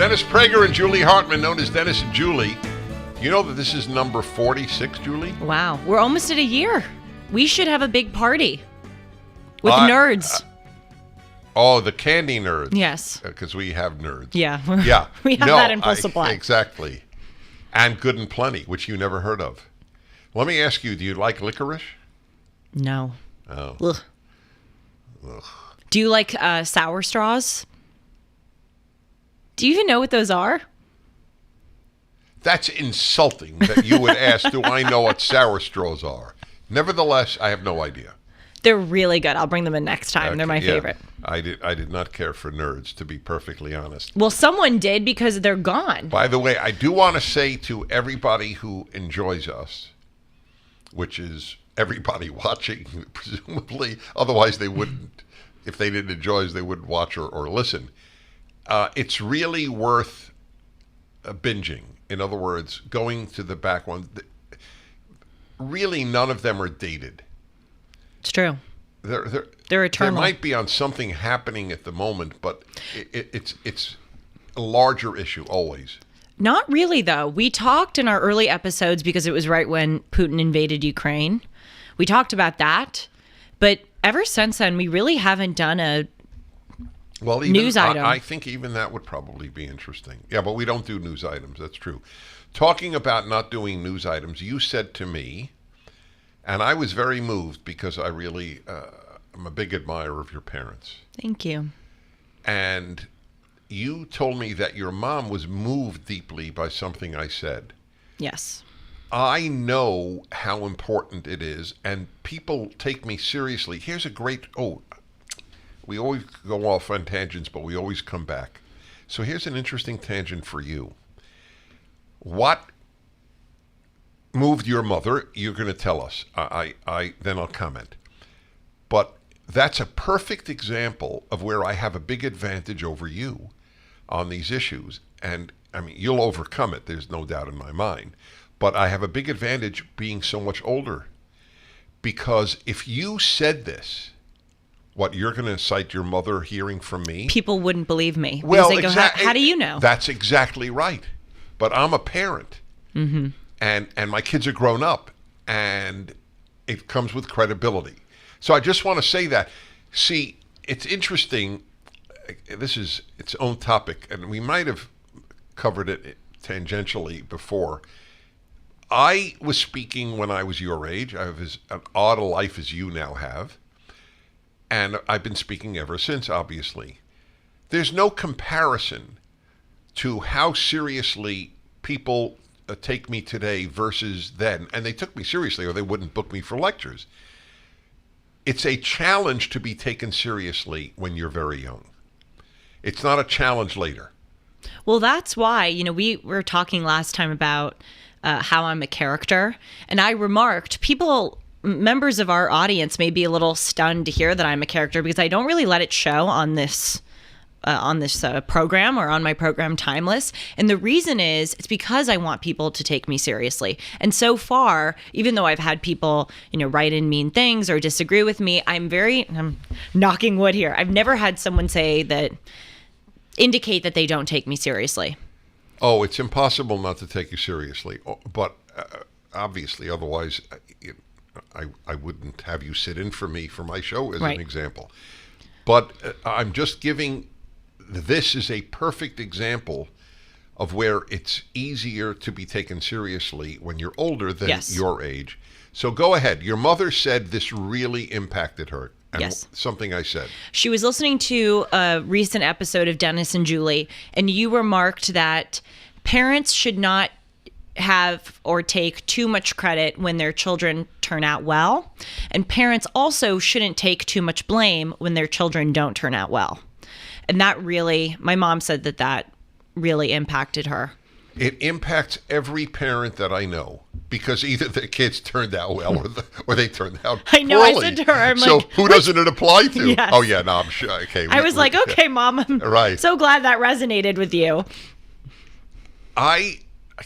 Dennis Prager and Julie Hartman, known as Dennis and Julie. You know that this is number 46, Julie? Wow. We're almost at a year. We should have a big party with nerds. The candy nerds. Yes. Because we have nerds. Yeah. Yeah. We have that in full supply. Exactly. And Good and Plenty, which you never heard of. Let me ask you, do you like licorice? No. Oh. Ugh. Ugh. Do you like sour straws? Do you even know what those are? That's insulting that you would ask, do I know what sour straws are? Nevertheless, I have no idea. They're really good. I'll bring them in next time. Okay, They're my favorite. I did not care for nerds, to be perfectly honest. Well, someone did because they're gone. By the way, I do want to say to everybody who enjoys us, which is everybody watching, presumably, otherwise they wouldn't, if they didn't enjoy us, they wouldn't watch or listen. It's really worth binging. In other words, going to the back one. Really, none of them are dated. It's true. They're eternal. They might be on something happening at the moment, but it's a larger issue always. Not really, though. We talked in our early episodes because it was right when Putin invaded Ukraine. We talked about that. But ever since then, we really haven't done a news item. I think even that would probably be interesting. Yeah, but we don't do news items. That's true. Talking about not doing news items, you said to me, and I was very moved because I really am a big admirer of your parents. Thank you. And you told me that your mom was moved deeply by something I said. Yes. I know how important it is, and people take me seriously. Here's a great, we always go off on tangents, but we always come back. So here's an interesting tangent for you. What moved your mother? You're going to tell us. Then I'll comment. But that's a perfect example of where I have a big advantage over you on these issues. And I mean, you'll overcome it. There's no doubt in my mind. But I have a big advantage being so much older. Because if you said this, what, you're going to cite your mother hearing from me? People wouldn't believe me. Well, they go, how do you know? That's exactly right. But I'm a parent. Mm-hmm. And my kids are grown up. And it comes with credibility. So I just want to say that. See, it's interesting. This is its own topic. And we might have covered it tangentially before. I was speaking when I was your age. I have as odd a life as you now have. And I've been speaking ever since, obviously. There's no comparison to how seriously people take me today versus then. And they took me seriously or they wouldn't book me for lectures. It's a challenge to be taken seriously when you're very young. It's not a challenge later. Well, that's why, we were talking last time about how I'm a character. And I remarked, members of our audience may be a little stunned to hear that I'm a character because I don't really let it show on this program or on my program Timeless. And the reason is it's because I want people to take me seriously. And so far, even though I've had people, write in mean things or disagree with me, I'm knocking wood here. I've never had someone indicate that they don't take me seriously. Oh, it's impossible not to take you seriously. But obviously, otherwise, I wouldn't have you sit in for me for my show as an example. But I'm just giving, this is a perfect example of where it's easier to be taken seriously when you're older than your age. So go ahead. Your mother said this really impacted her. And something I said. She was listening to a recent episode of Dennis and Julie, and you remarked that parents should not have or take too much credit when their children turn out well, and parents also shouldn't take too much blame when their children don't turn out well. And that really, my mom said that really impacted her. It impacts every parent that I know because either the kids turned out well or they turned out poorly. I know. I said to her, I'm so who doesn't it apply to? Yes. Oh, yeah, no, I'm sure. Okay. I was like, okay, Mom, I'm so glad that resonated with you. I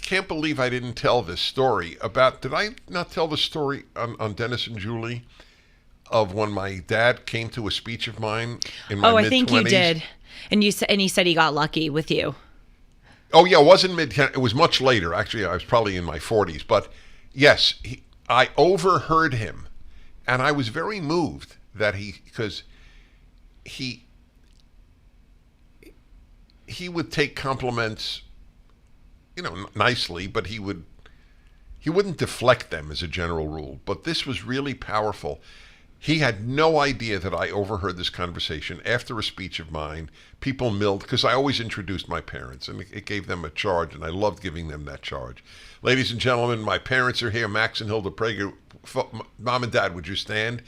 can't believe I didn't tell this story about, did I not tell the story on Dennis and Julie of when my dad came to a speech of mine in my mid-20s? I think you did. And he said he got lucky with you. Oh yeah, it wasn't it was much later. Actually, I was probably in my 40s. But yes, I overheard him, and I was very moved that because he would take compliments, nicely, but he wouldn't deflect them as a general rule. But this was really powerful. He had no idea that I overheard this conversation after a speech of mine. People milled, because I always introduced my parents, and it gave them a charge, and I loved giving them that charge. Ladies and gentlemen, my parents are here, Max and Hilda Prager. Mom and Dad, would you stand?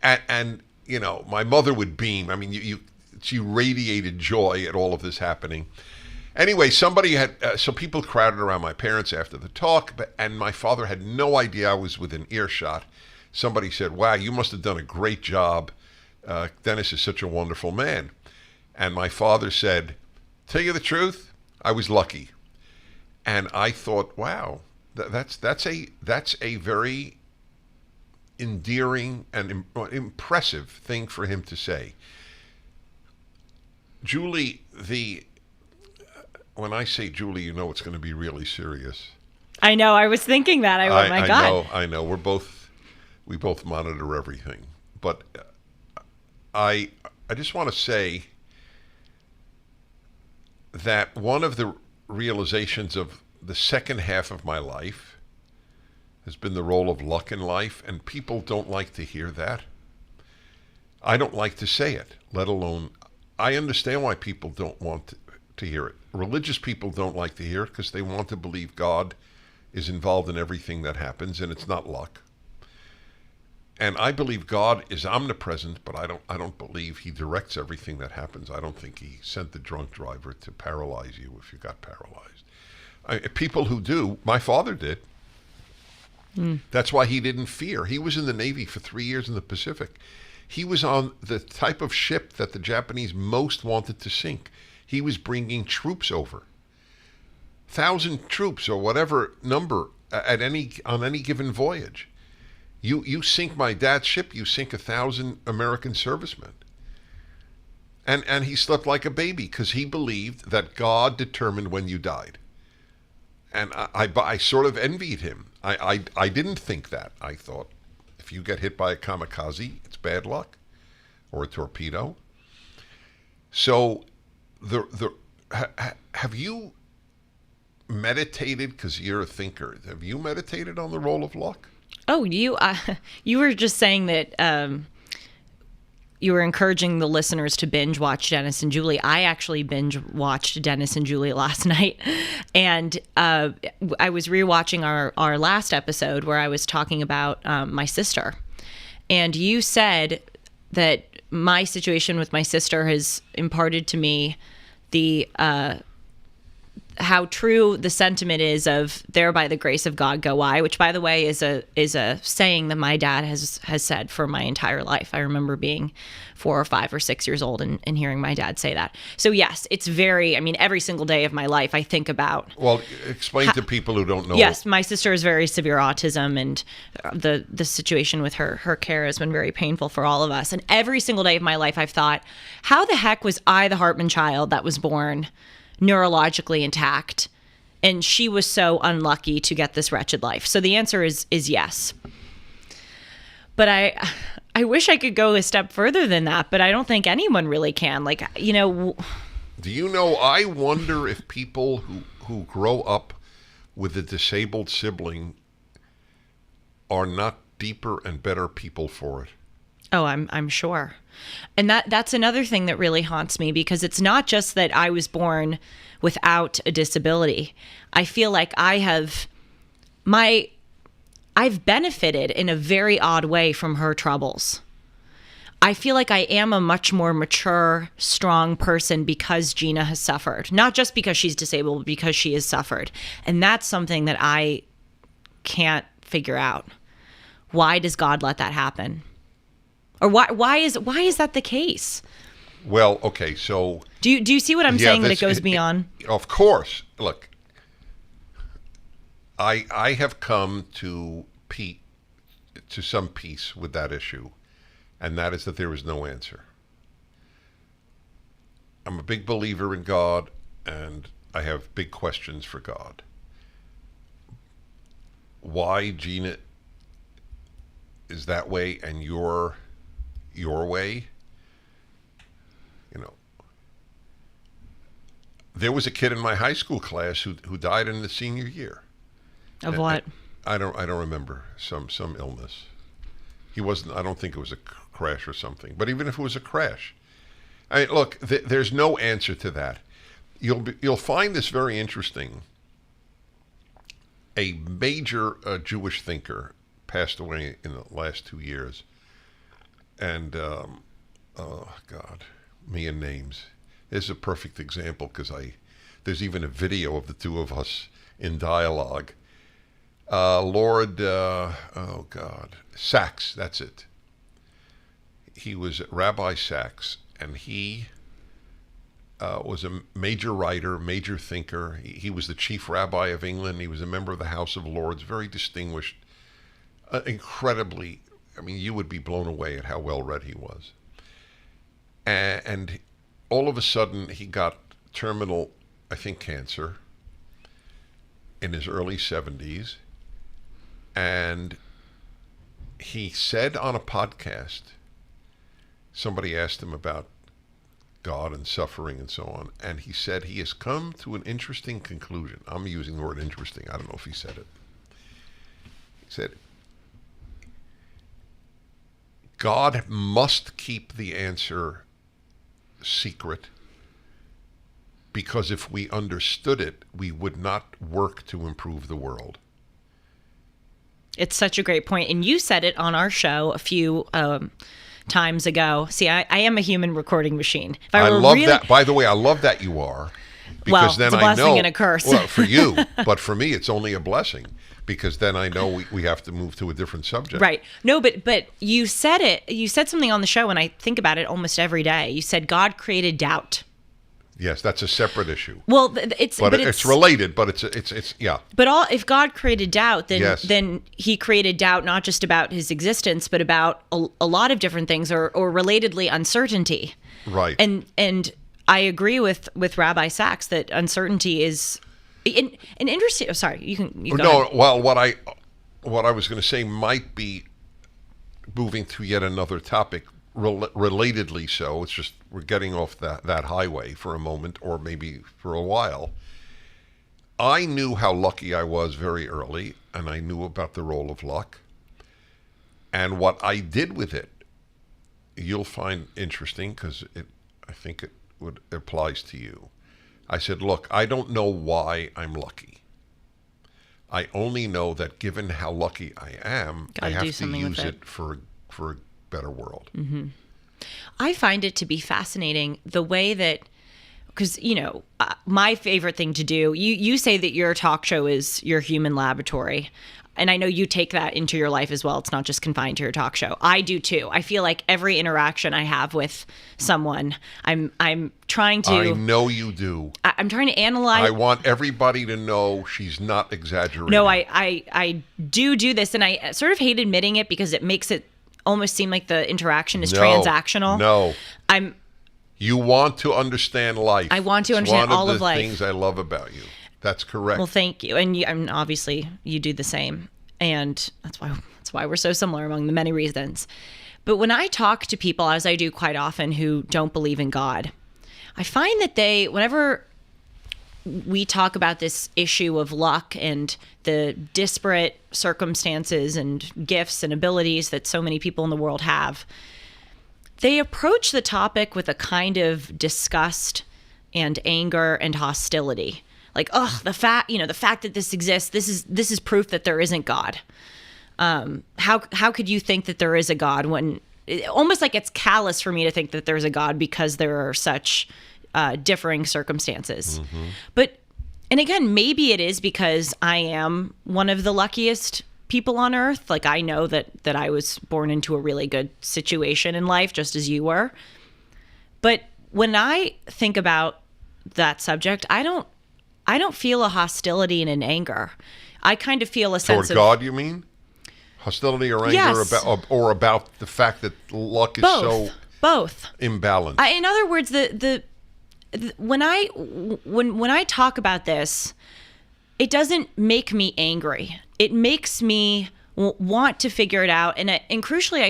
And my mother would beam. I mean, she radiated joy at all of this happening. Anyway, so people crowded around my parents after the talk, and my father had no idea I was within earshot. Somebody said, "Wow, you must have done a great job. Dennis is such a wonderful man." And my father said, "Tell you the truth, I was lucky." And I thought, wow, that's a very endearing and impressive thing for him to say. Julie, when I say Julie, it's going to be really serious. I know. I was thinking that. Oh my God. I know. We both monitor everything. But I just want to say that one of the realizations of the second half of my life has been the role of luck in life, and people don't like to hear that. I don't like to say it, let alone, I understand why people don't want to hear it. Religious people don't like to hear it because they want to believe God is involved in everything that happens, and it's not luck. And I believe God is omnipresent, but I don't believe he directs everything that happens. I don't think he sent the drunk driver to paralyze you if you got paralyzed. People who do, my father did. That's why he didn't fear. He was in the Navy for 3 years in the Pacific. He was on the type of ship that the Japanese most wanted to sink. He was bringing troops over. 1,000 troops or whatever number on any given voyage. You sink my dad's ship, you sink 1,000 American servicemen. And he slept like a baby because he believed that God determined when you died. And I sort of envied him. I didn't think that. I thought, if you get hit by a kamikaze, it's bad luck, or a torpedo. So, have you meditated, because you're a thinker, have you meditated on the role of luck? Oh, you were just saying that you were encouraging the listeners to binge watch Dennis and Julie. I actually binge watched Dennis and Julie last night, and I was rewatching our last episode where I was talking about my sister, and you said that my situation with my sister has imparted to me the how true the sentiment is of "there by the grace of God go I," which, by the way, is a saying that my dad has said for my entire life. I remember being 4 or 5 or 6 years old and hearing my dad say that. So yes, it's every single day of my life I think about. Well, explain to people who don't know. Yes, my sister has very severe autism, and the situation with her care has been very painful for all of us. And every single day of my life I've thought, how the heck was I the Hartman child that was born neurologically intact, and she was so unlucky to get this wretched life? So the answer is yes. But I wish I could go a step further than that, but I don't think anyone really can. Do you know, I wonder if people who grow up with a disabled sibling are not deeper and better people for it. Oh, I'm sure. And that's another thing that really haunts me, because it's not just that I was born without a disability. I feel like I've benefited in a very odd way from her troubles. I feel like I am a much more mature, strong person because Gina has suffered. Not just because she's disabled, but because she has suffered. And that's something that I can't figure out. Why does God let that happen? Or why is that the case? Well, okay, so do you see what I'm saying? That it goes beyond. Of course, look, I have come to some peace with that issue, and that is that there is no answer. I'm a big believer in God, and I have big questions for God. Why Gina is that way and your way? You know, there was a kid in my high school class who died in the senior year. Of what? I don't remember. Some illness. He wasn't. I don't think it was a crash or something. But even if it was a crash, I mean, look, there's no answer to that. You'll find this very interesting. A major Jewish thinker passed away in the last 2 years, and oh God, me and names. This is a perfect example because there's even a video of the two of us in dialogue. Lord, oh God, Saks, that's it. He was Rabbi Saks, and he was a major writer, major thinker. He was the chief rabbi of England. He was a member of the House of Lords, very distinguished, incredibly, I mean, you would be blown away at how well read he was. And all of a sudden, he got terminal, I think, cancer in his early 70s. And he said on a podcast, somebody asked him about God and suffering and so on, and he said he has come to an interesting conclusion. I'm using the word interesting. I don't know if he said it. He said, God must keep the answer secret, because if we understood it, we would not work to improve the world. It's such a great point. And you said it on our show a few times ago. See, I am a human recording machine. If I love that. By the way, I love that you are. Because then it's a blessing I know, and a curse. Well, for you, but for me, it's only a blessing, because then I know we have to move to a different subject. Right. No, but you said it. You said something on the show, and I think about it almost every day. You said God created doubt. Yes, that's a separate issue. Well, it's related, but it's yeah. But if God created doubt, Yes. then He created doubt not just about His existence, but about a lot of different things, or relatedly uncertainty. Right. And I agree with Rabbi Saks that uncertainty is an interesting. Oh, sorry, you go No, ahead. well, what I was going to say might be moving to yet another topic. Relatedly so, it's just we're getting off that highway for a moment, or maybe for a while. I knew how lucky I was very early, and I knew about the role of luck. And what I did with it, you'll find interesting, because I think it applies to you. I said, look, I don't know why I'm lucky. I only know that given how lucky I am, I have to use it for a better world. Mm-hmm. I find it to be fascinating the way that, because, my favorite thing to do, you say that your talk show is your human laboratory. And I know you take that into your life as well. It's not just confined to your talk show. I do too. I feel like every interaction I have with someone, I'm trying to... I know you do. I'm trying to analyze... I want everybody to know she's not exaggerating. No, I do this, and I sort of hate admitting it because it makes it almost seem like the interaction is transactional. No. You want to understand life. I want to understand all of life. One of the things I love about you. That's correct. Well, thank you. And obviously you do the same. And that's why we're so similar, among the many reasons. But when I talk to people, as I do quite often, who don't believe in God, I find that whenever we talk about this issue of luck and the disparate circumstances and gifts and abilities that so many people in the world have, they approach the topic with a kind of disgust and anger and hostility. Like, oh, the fact that this exists, this is proof that there isn't God. How could you think that there is a God when almost like it's callous for me to think that there's a God because there are such differing circumstances. Mm-hmm. And again, maybe it is because I am one of the luckiest people on earth. Like, I know that I was born into a really good situation in life, just as you were. But when I think about that subject, I don't feel a hostility and an anger. I kind of feel a sense of... Toward God, you mean? Hostility or anger? Yes. About the fact that luck is both imbalanced? In other words, the when I talk about this, it doesn't make me angry. It makes me want to figure it out, and crucially,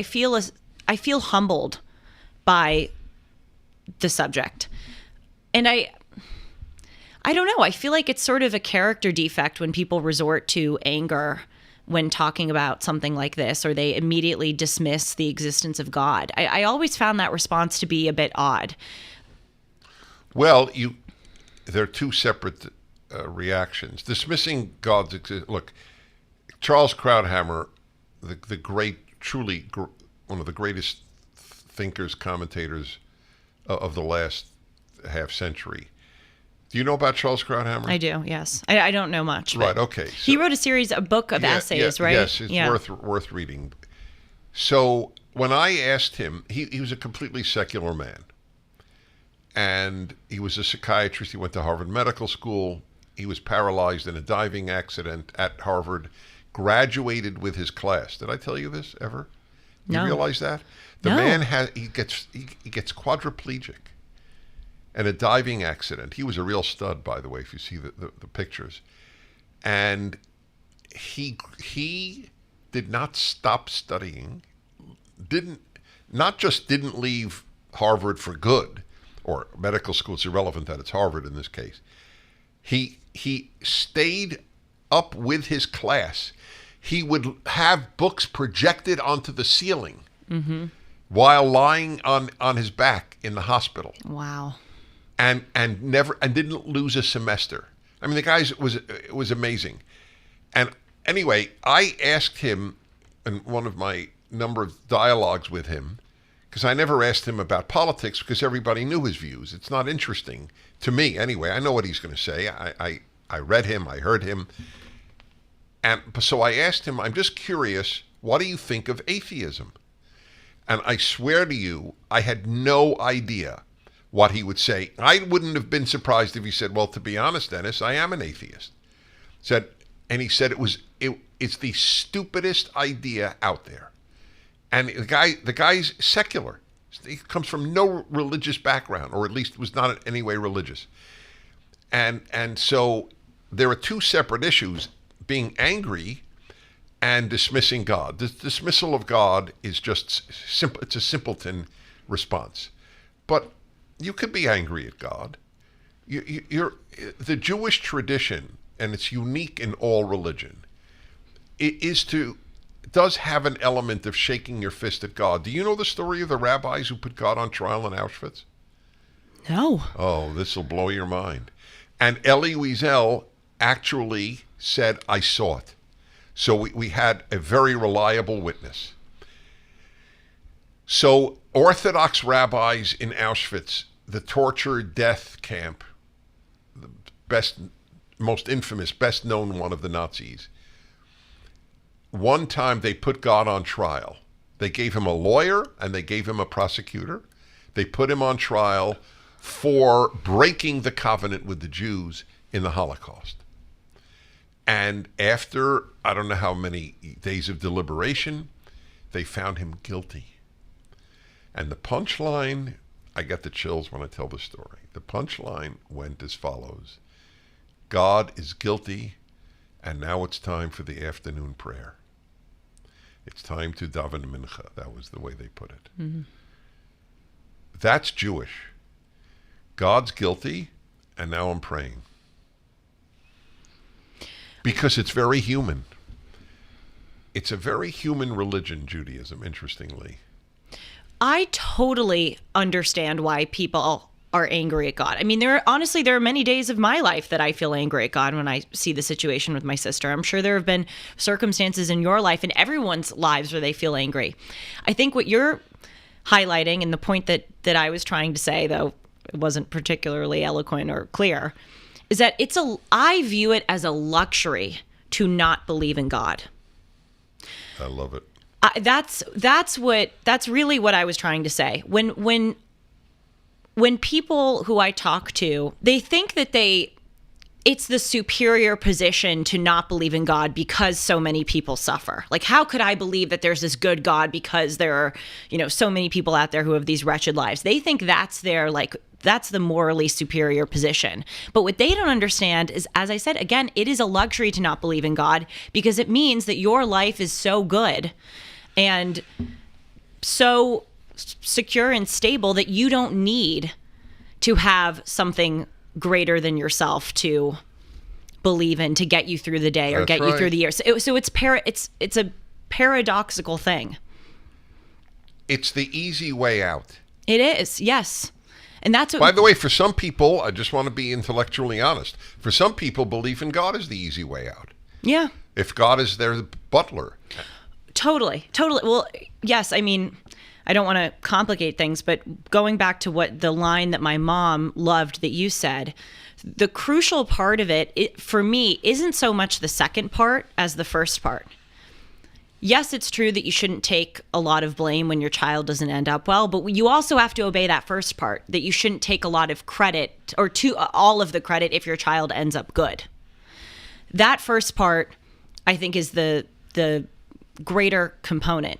I feel humbled by the subject, and I don't know. I feel like it's sort of a character defect when people resort to anger when talking about something like this, or they immediately dismiss the existence of God. I always found that response to be a bit odd. Well, there are two separate reactions. Dismissing God's existence. Look, Charles Krauthammer, the great, truly one of the greatest thinkers, commentators of the last half century. Do you know about Charles Krauthammer? I do, yes. I don't know much. Right, okay. So, he wrote a book of essays, right? Yes, it's worth reading. So when I asked him, he was a completely secular man. And he was a psychiatrist. He went to Harvard Medical School. He was paralyzed in a diving accident at Harvard, graduated with his class. Did I tell you this ever? No. You realize that? The man he gets quadriplegic in a diving accident. He was a real stud, by the way, if you see the pictures. And he did not stop studying, not just didn't leave Harvard for good, or medical school. It's irrelevant that it's Harvard in this case. He stayed up with his class. He would have books projected onto the ceiling while lying on his back in the hospital. Wow. And didn't lose a semester. I mean, the guy was amazing. And anyway, I asked him in one of my number of dialogues with him, because I never asked him about politics because everybody knew his views. It's not interesting to me anyway. I know what he's going to say. I read him. I heard him. And so I asked him, I'm just curious, what do you think of atheism? And I swear to you, I had no idea what he would say. I wouldn't have been surprised if he said, well, to be honest, Dennis, I am an atheist. And he said it's the stupidest idea out there. And the guy's secular. He comes from no religious background, or at least was not in any way religious. And so there are two separate issues, being angry and dismissing God. The dismissal of God is just simple. It's a simpleton response. But you could be angry at God. You're the Jewish tradition, and it's unique in all religion, does have an element of shaking your fist at God. Do you know the story of the rabbis who put God on trial in Auschwitz? No. Oh, this will blow your mind. And Elie Wiesel actually said, I saw it. So we had a very reliable witness. So Orthodox rabbis in Auschwitz, the torture death camp, the most infamous, best known one of the Nazis, one time they put God on trial. They gave him a lawyer and they gave him a prosecutor. They put him on trial for breaking the covenant with the Jews in the Holocaust. And after, I don't know how many days of deliberation, they found him guilty. And the punchline, I get the chills when I tell the story. The punchline went as follows. God is guilty, and now it's time for the afternoon prayer. It's time to daven mincha. That was the way they put it. Mm-hmm. That's Jewish. God's guilty, and now I'm praying. Because it's very human. It's a very human religion, Judaism, interestingly. I totally understand why people are angry at God. I mean, there are many days of my life that I feel angry at God when I see the situation with my sister. I'm sure there have been circumstances in your life and everyone's lives where they feel angry. I think what you're highlighting, and the point that I was trying to say, though it wasn't particularly eloquent or clear, is that I view it as a luxury to not believe in God. I love it. That's really what I was trying to say. When people who I talk to, they think that it's the superior position to not believe in God because so many people suffer. Like, how could I believe that there's this good God because there are, so many people out there who have these wretched lives? They think that's their that's the morally superior position. But what they don't understand is, as I said, again, it is a luxury to not believe in God, because it means that your life is so good and so secure and stable that you don't need to have something greater than yourself to believe in to get you through the day or get you through the year. So it's a paradoxical thing. It's the easy way out. It is, yes. And that's what, by the way, for some people, I just want to be intellectually honest. For some people, belief in God is the easy way out. Yeah. If God is their butler. Totally. Well, yes, I mean, I don't want to complicate things, but going back to what the line that my mom loved that you said, the crucial part of it for me isn't so much the second part as the first part. Yes, it's true that you shouldn't take a lot of blame when your child doesn't end up well, but you also have to obey that first part, that you shouldn't take a lot of credit or all of the credit if your child ends up good. That first part, I think, is the greater component.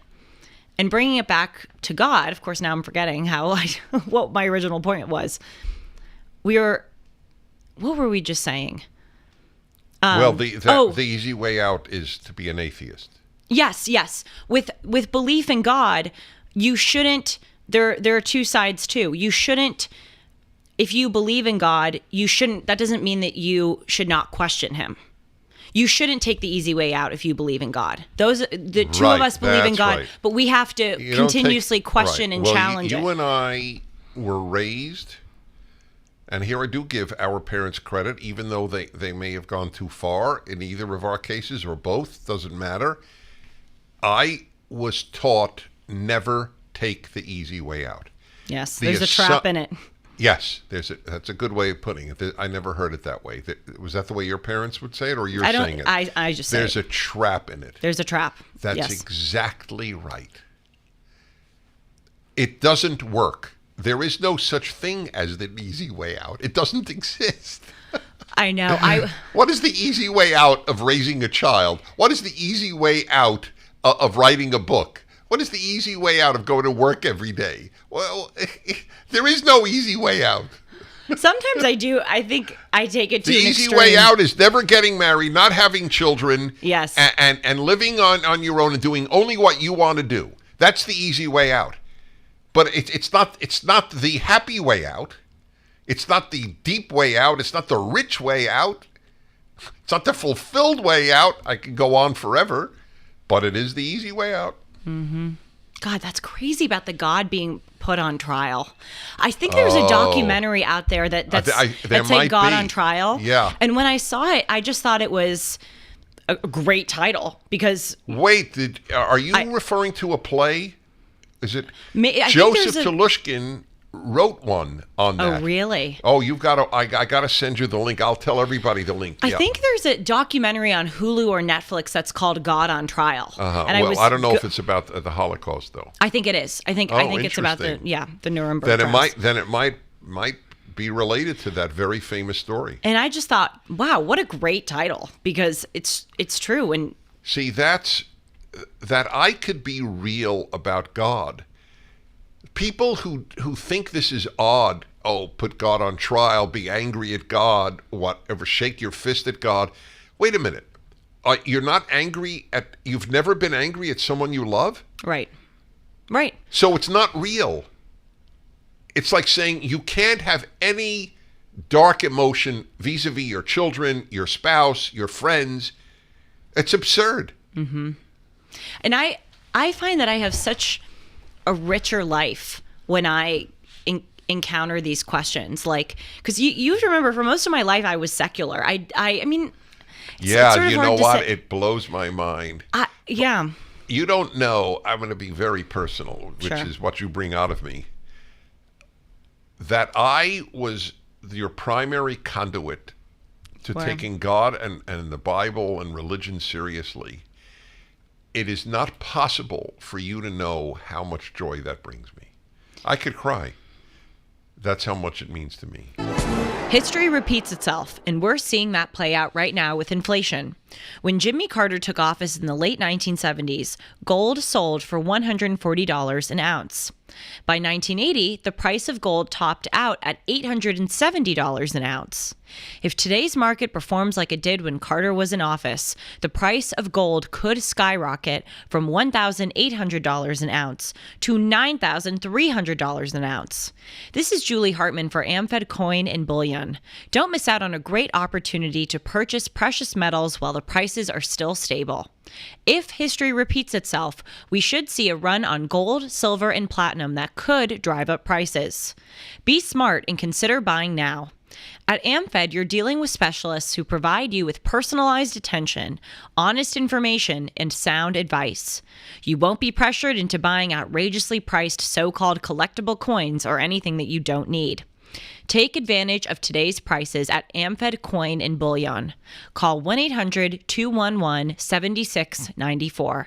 And bringing it back to God, of course, now I'm forgetting what my original point was. What were we just saying? Well, the easy way out is to be an atheist. Yes. With belief in God, you shouldn't. There are two sides too. You shouldn't. If you believe in God, you shouldn't. That doesn't mean that you should not question Him. You shouldn't take the easy way out if you believe in God. The two of us believe in God, but we have to continuously question and challenge it. You and I were raised, and here I do give our parents credit, even though they may have gone too far in either of our cases or both, doesn't matter. I was taught never take the easy way out. Yes, there's a trap in it. Yes, that's a good way of putting it. I never heard it that way. Was that the way your parents would say it, or you're saying it? I just say there's a trap in it. There's a trap. That's exactly right. It doesn't work. There is no such thing as the easy way out. It doesn't exist. I know. What is the easy way out of raising a child? What is the easy way out of writing a book? What is the easy way out of going to work every day? Well, there is no easy way out. Sometimes I do. I think I take it to an extreme. The easy way out is never getting married, not having children, yes, and living on your own and doing only what you want to do. That's the easy way out. But it's not the happy way out. It's not the deep way out. It's not the rich way out. It's not the fulfilled way out. I could go on forever, but it is the easy way out. Mm-hmm. God, that's crazy about the God being put on trial. I think there's a documentary out there that's like God on Trial. Yeah. And when I saw it, I just thought it was a great title because... Wait, are you referring to a play? Is it Joseph Telushkin wrote one on that? Oh, really? Oh, I got to send you the link. I'll tell everybody the link. I think there's a documentary on Hulu or Netflix that's called God on Trial. And I don't know if it's about the Holocaust though. I think it is. I think it's about the Nuremberg trials. Then it might be related to that very famous story. And I just thought, wow, what a great title, because it's true. And see, that I could be real about God. People who think this is odd, put God on trial, be angry at God, whatever, shake your fist at God. Wait a minute. You're not angry you've never been angry at someone you love? Right. So it's not real. It's like saying you can't have any dark emotion vis-a-vis your children, your spouse, your friends. It's absurd. Mm-hmm. And I find that I have such a richer life when I encounter these questions, like, because you have to remember, for most of my life I was secular. I mean, yeah, sort of, you know what? It blows my mind. Yeah. You don't know. I'm going to be very personal, which Sure. is what you bring out of me. That I was your primary conduit to taking God and the Bible and religion seriously. It is not possible for you to know how much joy that brings me. I could cry. That's how much it means to me. History repeats itself, and we're seeing that play out right now with inflation. When Jimmy Carter took office in the late 1970s, gold sold for $140 an ounce. By 1980, the price of gold topped out at $870 an ounce. If today's market performs like it did when Carter was in office, the price of gold could skyrocket from $1,800 an ounce to $9,300 an ounce. This is Julie Hartman for AmFed Coin and Bullion. Don't miss out on a great opportunity to purchase precious metals while the prices are still stable. If history repeats itself, we should see a run on gold, silver, and platinum that could drive up prices. Be smart and consider buying now. At AmFed, you're dealing with specialists who provide you with personalized attention, honest information, and sound advice. You won't be pressured into buying outrageously priced so-called collectible coins or anything that you don't need. Take advantage of today's prices at AmFed Coin and Bullion. Call 1-800-211-7694.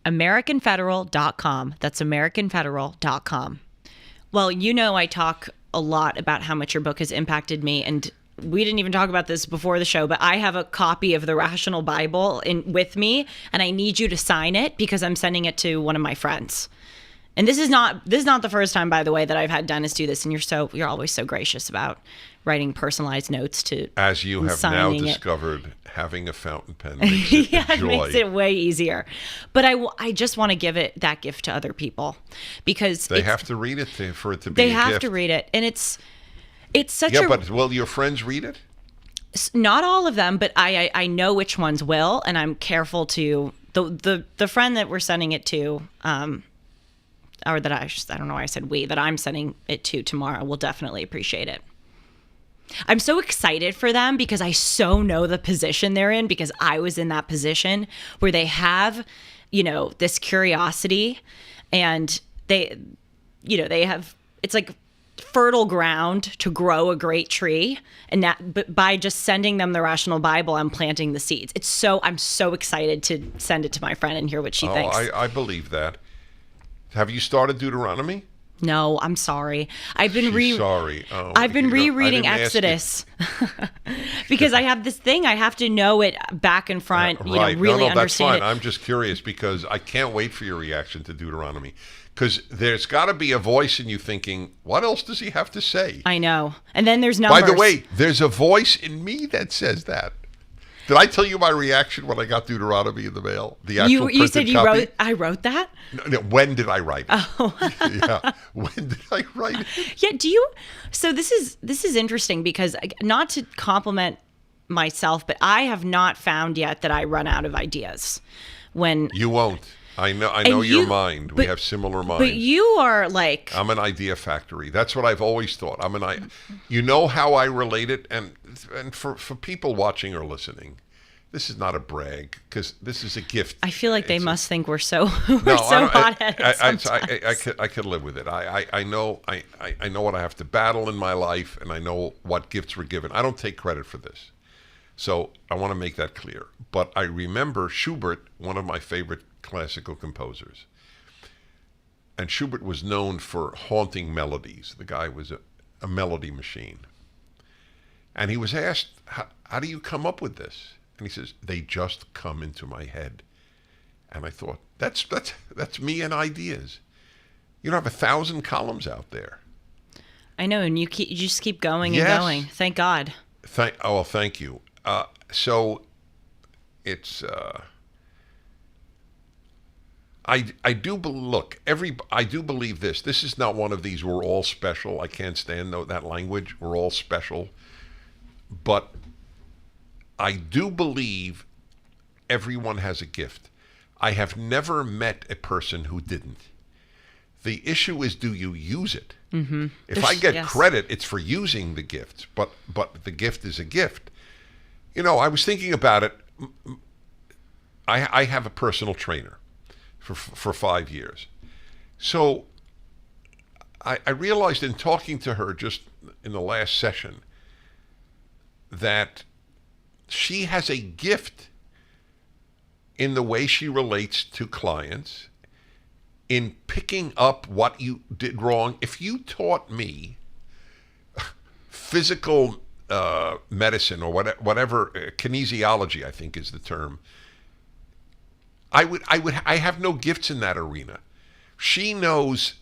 AmericanFederal.com. That's AmericanFederal.com. Well, you know I talk a lot about how much your book has impacted me, and we didn't even talk about this before the show, but I have a copy of the Rational Bible with me, and I need you to sign it because I'm sending it to one of my friends. And this is not the first time, by the way, that I've had Dennis do this, and you're always so gracious about writing personalized notes to as you have now discovered, having a fountain pen makes it yeah, it makes it way easier. But I just want to give that gift to other people because they have to read it for it to be a gift. They have to read it, and it's such a... Yeah, but will your friends read it? Not all of them, but I know which ones will, and I'm careful to... The friend that we're sending it to... or that I don't know why I said we, that I'm sending it to tomorrow will definitely appreciate it. I'm so excited for them because I so know the position they're in because I was in that position where they have, this curiosity and they have, it's like fertile ground to grow a great tree. And but by just sending them the Rational Bible, I'm planting the seeds. I'm so excited to send it to my friend and hear what she thinks. I believe that. Have you started Deuteronomy? No, I'm sorry. I've been sorry. Oh, I've been rereading Exodus because I have this thing. I have to know it back and front. Right. Really no, that's fine. it. I'm just curious because I can't wait for your reaction to Deuteronomy. Because there's got to be a voice in you thinking, what else does he have to say? I know. And then there's numbers. By the way, there's a voice in me that says that. Did I tell you my reaction when I got Deuteronomy in the mail? The actual you said you copy? I wrote that? No, when did I write it? Oh. Yeah. When did I write it? Yeah, so this is interesting because not to compliment myself, but I have not found yet that I run out of ideas. When you won't. I know your mind. We have similar minds. But you are like... I'm an idea factory. That's what I've always thought. You know how I relate it? And for people watching or listening, this is not a brag because this is a gift. I feel like they must think we're so hot-headed I could live with it. I know what I have to battle in my life, and I know what gifts were given. I don't take credit for this. So I want to make that clear. But I remember Schubert, one of my favorite classical composers. And Schubert was known for haunting melodies. The guy was a melody machine. And he was asked, how do you come up with this? And he says, they just come into my head. And I thought, that's me and ideas. You don't have 1,000 columns out there. I know, and you just keep going and going. Thank God. Thank you. So it's... I do believe this. This is not one of these we're all special. I can't stand that language. We're all special. But I do believe everyone has a gift. I have never met a person who didn't. The issue is, do you use it? Mm-hmm. If I get credit, it's for using the gift. But the gift is a gift. I was thinking about it. I have a personal trainer for 5 years. So I realized in talking to her just in the last session that she has a gift in the way she relates to clients, in picking up what you did wrong. If you taught me physical medicine or whatever, kinesiology, I think is the term. I have no gifts in that arena. She knows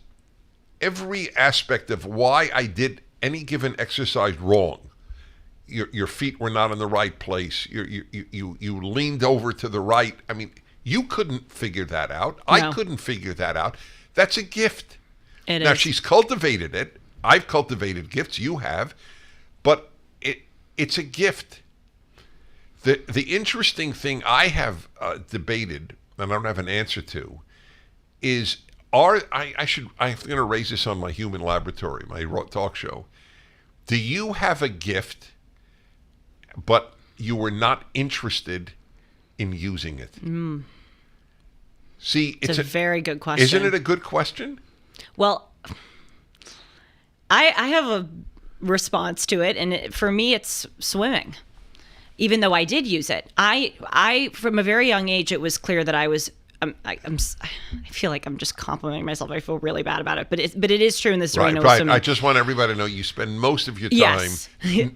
every aspect of why I did any given exercise wrong. Your feet were not in the right place. You leaned over to the right. I mean, you couldn't figure that out. No. I couldn't figure that out. That's a gift. Now, she's cultivated it. I've cultivated gifts. You have. But it's a gift. The interesting thing I have debated, and I don't have an answer to, is I'm going to raise this on my Human Laboratory, my talk show. Do you have a gift, but you were not interested in using it? See, it's a very good question. Isn't it a good question? Well, I have a response to it, and for me, it's swimming. Even though I did use it, I from a very young age, it was clear that I was. I feel like I'm just complimenting myself. I feel really bad about it, but it is true in this arena. Right. I just want everybody to know you spend most of your time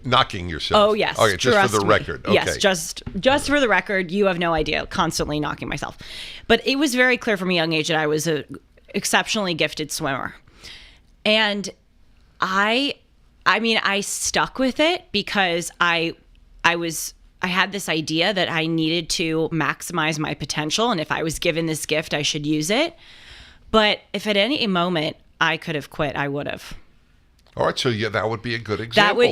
knocking yourself. Oh yes. Okay, just for the record. Okay. Yes, just for the record, you have no idea. Constantly knocking myself, but it was very clear from a young age that I was a exceptionally gifted swimmer, and I mean, I stuck with it because I had this idea that I needed to maximize my potential, and if I was given this gift, I should use it. But if at any moment I could have quit, I would have. All right, so that would be a good example.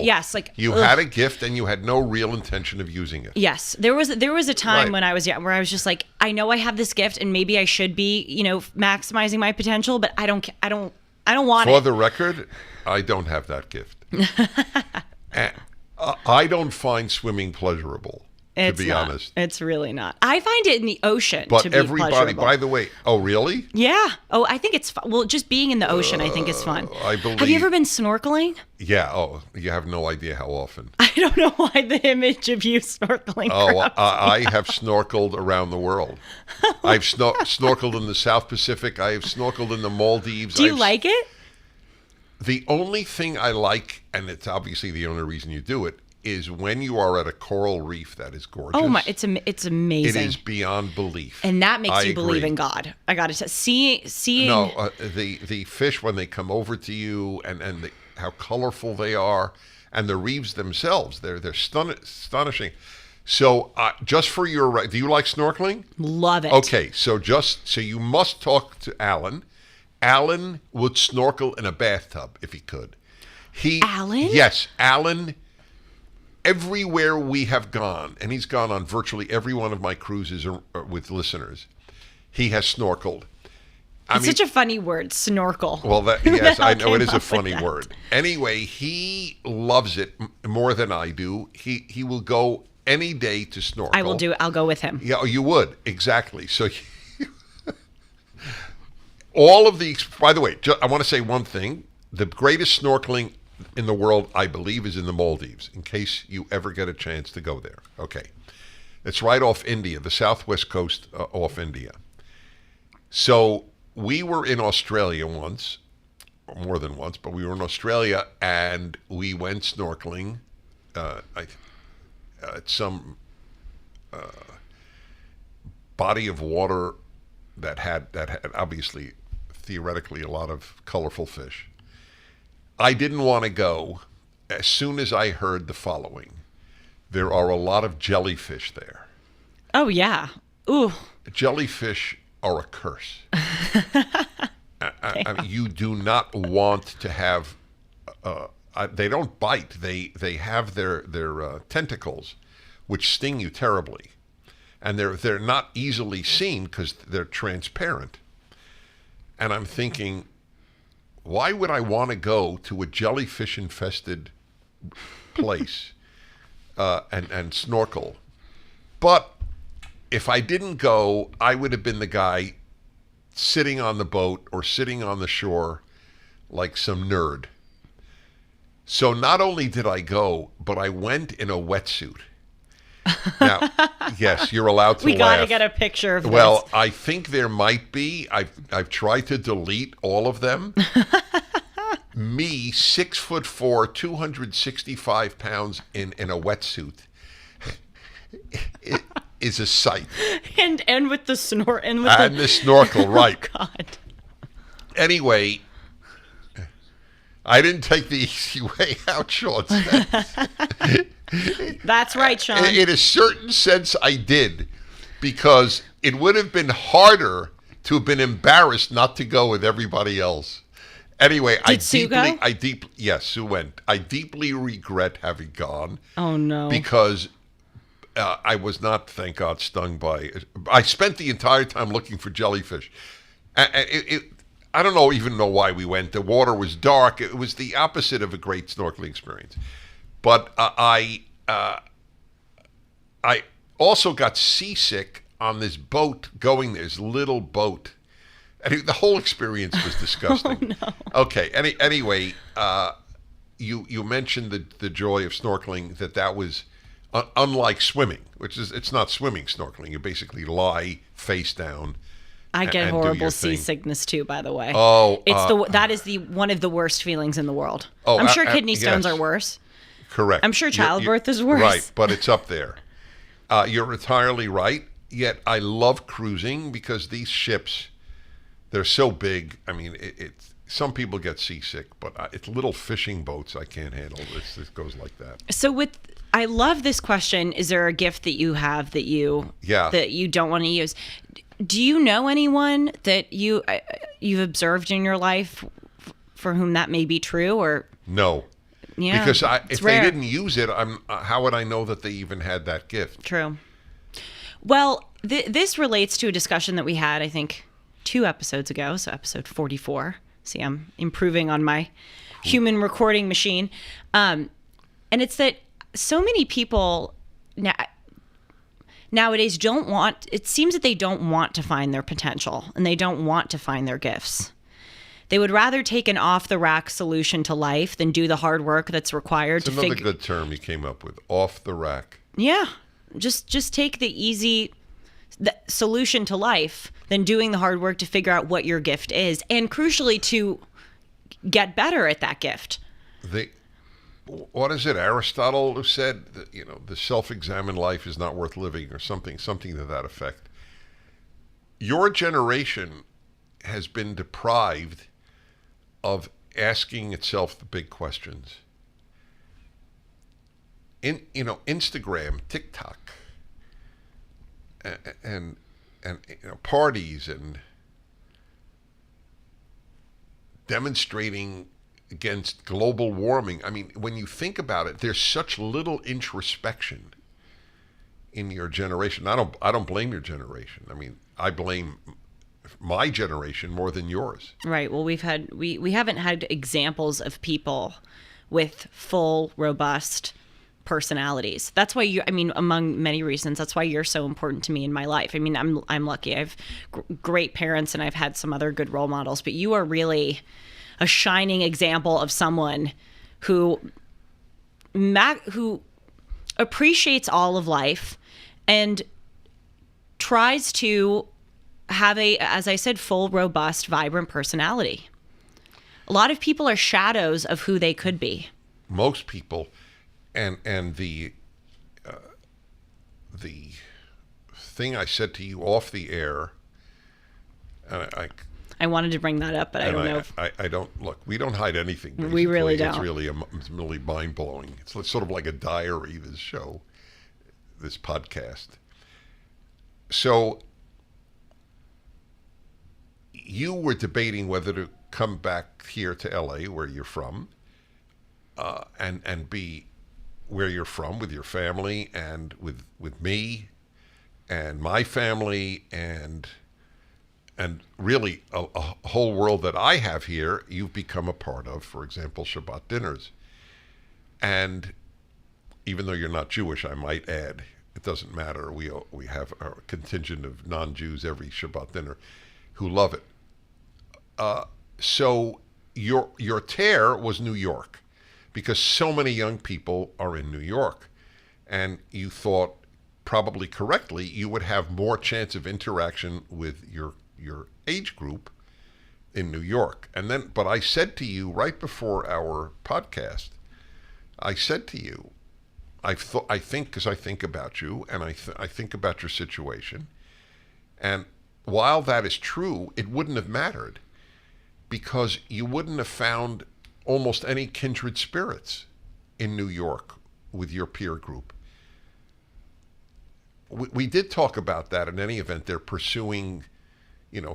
You had a gift and you had no real intention of using it. Yes, there was a time when I was young where I was just like, I know I have this gift and maybe I should be, maximizing my potential, but I don't want it. For the record, I don't have that gift. I don't find swimming pleasurable, to be honest. It's really not. I find it in the ocean but to be pleasurable. By the way, oh, really? Yeah. Oh, I think it's fun. Well, just being in the ocean, I think is fun. I believe. Have you ever been snorkeling? Yeah. Oh, you have no idea how often. I don't know why the image of you snorkeling. Oh, I have snorkeled around the world. I've snorkeled in the South Pacific. I have snorkeled in the Maldives. Do you like it? The only thing I like, and it's obviously the only reason you do it, is when you are at a coral reef that is gorgeous. Oh my, it's amazing. It is beyond belief. And that makes you believe in God. I got to say, seeing. No, the fish when they come over to you and how colorful they are, and the reefs themselves, they're astonishing. So just for your, do you like snorkeling? Love it. Okay, so you must talk to Alan. Alan would snorkel in a bathtub if he could. Alan? Yes, Alan. Everywhere we have gone, and he's gone on virtually every one of my cruises with listeners, he has snorkeled. It's such a funny word, snorkel. Well, yes, I know it is a funny word. Anyway, he loves it more than I do. He will go any day to snorkel. I will do it. I'll go with him. Yeah, you would. Exactly. So all of these, by the way, I want to say one thing. The greatest snorkeling in the world, I believe, is in the Maldives, in case you ever get a chance to go there. Okay. It's right off India, the southwest coast off India. So we were in Australia once, more than once, but we were in Australia, and we went snorkeling at some body of water that had obviously, theoretically, a lot of colorful fish. I didn't want to go as soon as I heard the following. There are a lot of jellyfish there. Oh, yeah. Ooh. Jellyfish are a curse. I mean, you do not want to have... they don't bite. They have their tentacles, which sting you terribly. And they're not easily seen because they're transparent. And I'm thinking... why would I want to go to a jellyfish-infested place and snorkel? But if I didn't go, I would have been the guy sitting on the boat or sitting on the shore like some nerd. So not only did I go, but I went in a wetsuit. Now, yes, you're allowed to laugh. We got to get a picture of this. Well, I think there might be. I've tried to delete all of them. me, 6'4", 265 pounds in a wetsuit, is a sight. And with the the snorkel, right? Oh, God. Anyway, I didn't take the easy way out, Sean says. That's right, Sean. In a certain sense, I did, because it would have been harder to have been embarrassed not to go with everybody else. Anyway, Sue go? Yes, Sue went. I deeply regret having gone. Oh, no. Because I was not, thank God, stung by. I spent the entire time looking for jellyfish. I don't even know why we went. The water was dark. It was the opposite of a great snorkeling experience. But I also got seasick on this boat going. This little boat. The whole experience was disgusting. Oh, no. Okay. Anyway, you mentioned the joy of snorkeling. That was unlike swimming, it's not swimming snorkeling. You basically lie face down. I get horrible seasickness too, by the way. Oh, that is one of the worst feelings in the world. Oh, I'm sure kidney stones are worse. Correct. I'm sure childbirth is worse. Right, but it's up there. You're entirely right. Yet I love cruising because these ships, they're so big. I mean, some people get seasick, but it's little fishing boats I can't handle. This goes like that. So I love this question. Is there a gift that you have that you don't want to use? Do you know anyone that you've observed in your life for whom that may be true? Or no, yeah, because if they didn't use it, how would I know that they even had that gift? True. Well, this relates to a discussion that we had, I think, 2 episodes ago. So episode 44. See, I'm improving on my human recording machine, and it's that so many people nowadays it seems that they don't want to find their potential and they don't want to find their gifts. They would rather take an off-the-rack solution to life than do the hard work that's required to figure... It's another good term you came up with, off-the-rack. Yeah. Just take the easy solution to life than doing the hard work to figure out what your gift is, and crucially to get better at that gift. What is it, Aristotle who said that, the self-examined life is not worth living, or something to that effect. Your generation has been deprived of asking itself the big questions. Instagram, TikTok, and parties and demonstrating against global warming. I mean, when you think about it, there's such little introspection in your generation. I don't blame your generation. I mean, I blame my generation more than yours. Right. Well, we haven't had examples of people with full, robust personalities. That's why among many reasons, that's why you're so important to me in my life. I mean, I'm lucky. I have great parents and I've had some other good role models, but you are really a shining example of someone who appreciates all of life and tries to have as I said, full, robust, vibrant personality. A lot of people are shadows of who they could be. Most people, and the thing I said to you off the air, and I wanted to bring that up, but I don't know. I don't look. We don't hide anything. Basically. We really don't. It's really mind blowing. It's sort of like a diary. This show, this podcast. So you were debating whether to come back here to LA, where you're from, and be where you're from with your family and with me and my family and really a whole world that I have here, you've become a part of, for example, Shabbat dinners. And even though you're not Jewish, I might add, it doesn't matter. We have a contingent of non-Jews every Shabbat dinner who love it. So your tear was New York, because so many young people are in New York. And you thought, probably correctly, you would have more chance of interaction with your age group in New York. And then, but I said to you right before our podcast, I said to you, I think, because I think about you, and I think about your situation. And while that is true, it wouldn't have mattered, because you wouldn't have found almost any kindred spirits in New York with your peer group. We did talk about that. In any event, they're pursuing,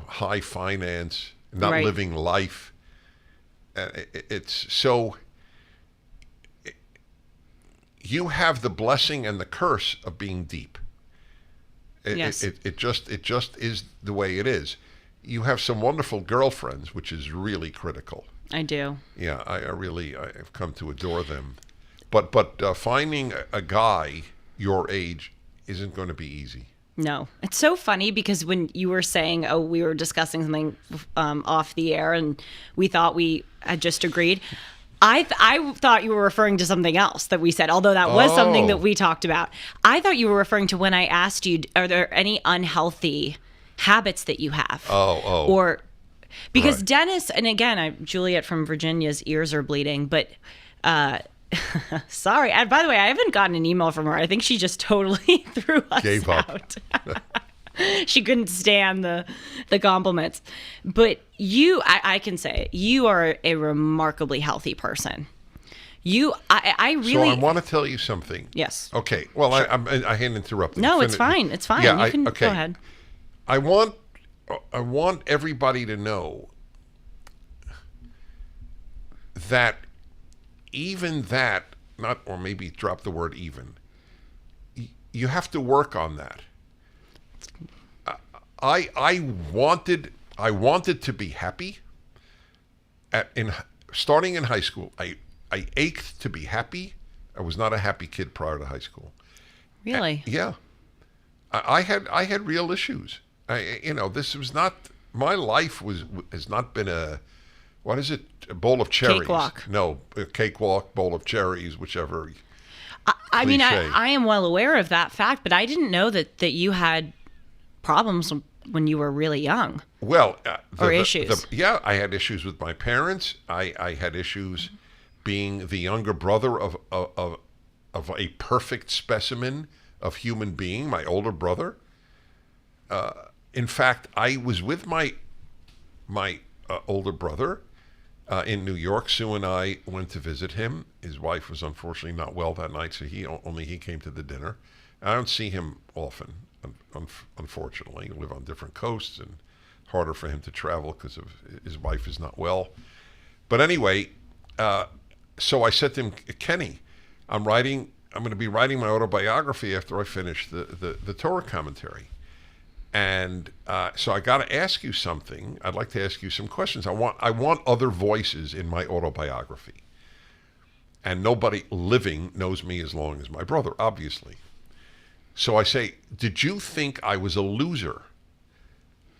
high finance, not Right. living life. It's so. You have the blessing and the curse of being deep. Yes. It just is the way it is. You have some wonderful girlfriends, which is really critical. I do. Yeah, I've come to adore them. But finding a guy your age isn't going to be easy. No. It's so funny because when you were saying, we were discussing something off the air and we thought we had just agreed, I thought you were referring to something else that we said, although that was something that we talked about. I thought you were referring to when I asked you, are there any unhealthy habits that you have? Or because Right. Dennis, and again, Juliet from Virginia's ears are bleeding, but sorry. And by the way, I haven't gotten an email from her. I think she just totally threw us Gave up. out. She couldn't stand the compliments. But I can say, you are a remarkably healthy person. I really. So I want to tell you something. Yes. Okay. Well, sure. I hadn't interrupted. No, it's fine. It's fine. Yeah, you can okay. Go ahead. I want everybody to know that even that, or maybe drop the word even, you have to work on that. I wanted to be happy. Starting in high school, I ached to be happy. I was not a happy kid prior to high school. Really? Yeah. I had real issues. This was not, my life has not been a bowl of cherries. Cakewalk. No, a cakewalk, bowl of cherries, whichever. I mean, cliche. I am well aware of that fact, but I didn't know that you had problems when you were really young. Well, issues. I had issues with my parents. I had issues being the younger brother of a perfect specimen of human being, my older brother. In fact, I was with my older brother in New York. Sue and I went to visit him. His wife was unfortunately not well that night, so he came to the dinner. I don't see him often, unfortunately. We live on different coasts and harder for him to travel because of his wife is not well. But anyway, so I said to him, Kenny, I'm going to be writing my autobiography after I finish the Torah commentary. And so I got to ask you something. I'd like to ask you some questions. I want other voices in my autobiography. And nobody living knows me as long as my brother, obviously. So I say, did you think I was a loser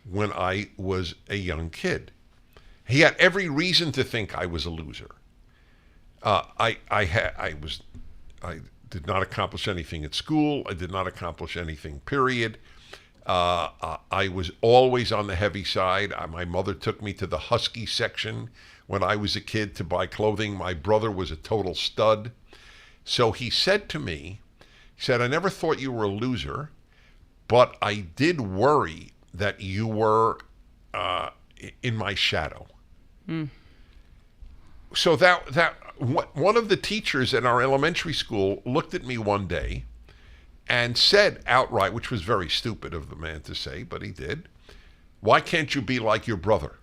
when I was a young kid? He had every reason to think I was a loser. I did not accomplish anything at school. I did not accomplish anything, period. I was always on the heavy side. My mother took me to the husky section when I was a kid to buy clothing. My brother was a total stud. So he said to me, I never thought you were a loser, but I did worry that you were in my shadow. So that one of the teachers at our elementary school looked at me one day and said outright, which was very stupid of the man to say, but he did, "Why can't you be like your brother?"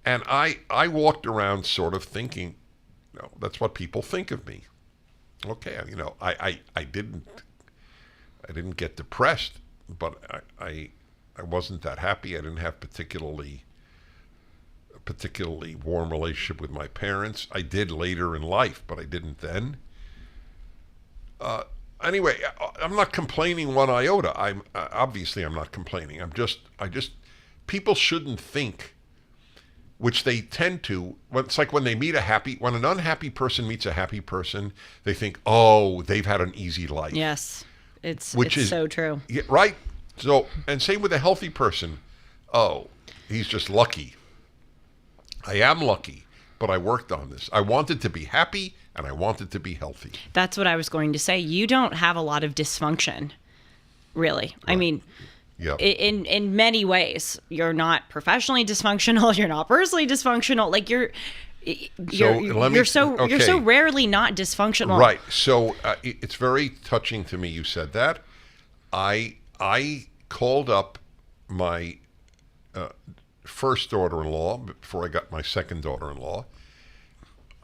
And I walked around sort of thinking, no, that's what people think of me. Okay, I didn't get depressed, but I wasn't that happy. I didn't have particularly warm relationship with my parents. I did later in life, but I didn't then. Anyway, I'm not complaining one iota. I'm not complaining. People shouldn't think, which they tend to. It's like when an unhappy person meets a happy person, they think, oh, they've had an easy life. Yes, it's is so true. Yeah, right. So, and same with a healthy person. Oh, He's just lucky. I am lucky, but I worked on this. I wanted to be happy, and I wanted to be healthy. That's what I was going to say. You don't have a lot of dysfunction, really. Right. I mean, yep. in many ways, you're not professionally dysfunctional. You're not personally dysfunctional. Like you're so rarely not dysfunctional. Right. So it's very touching to me. You said that. I called up my first daughter-in-law before I got my second daughter-in-law.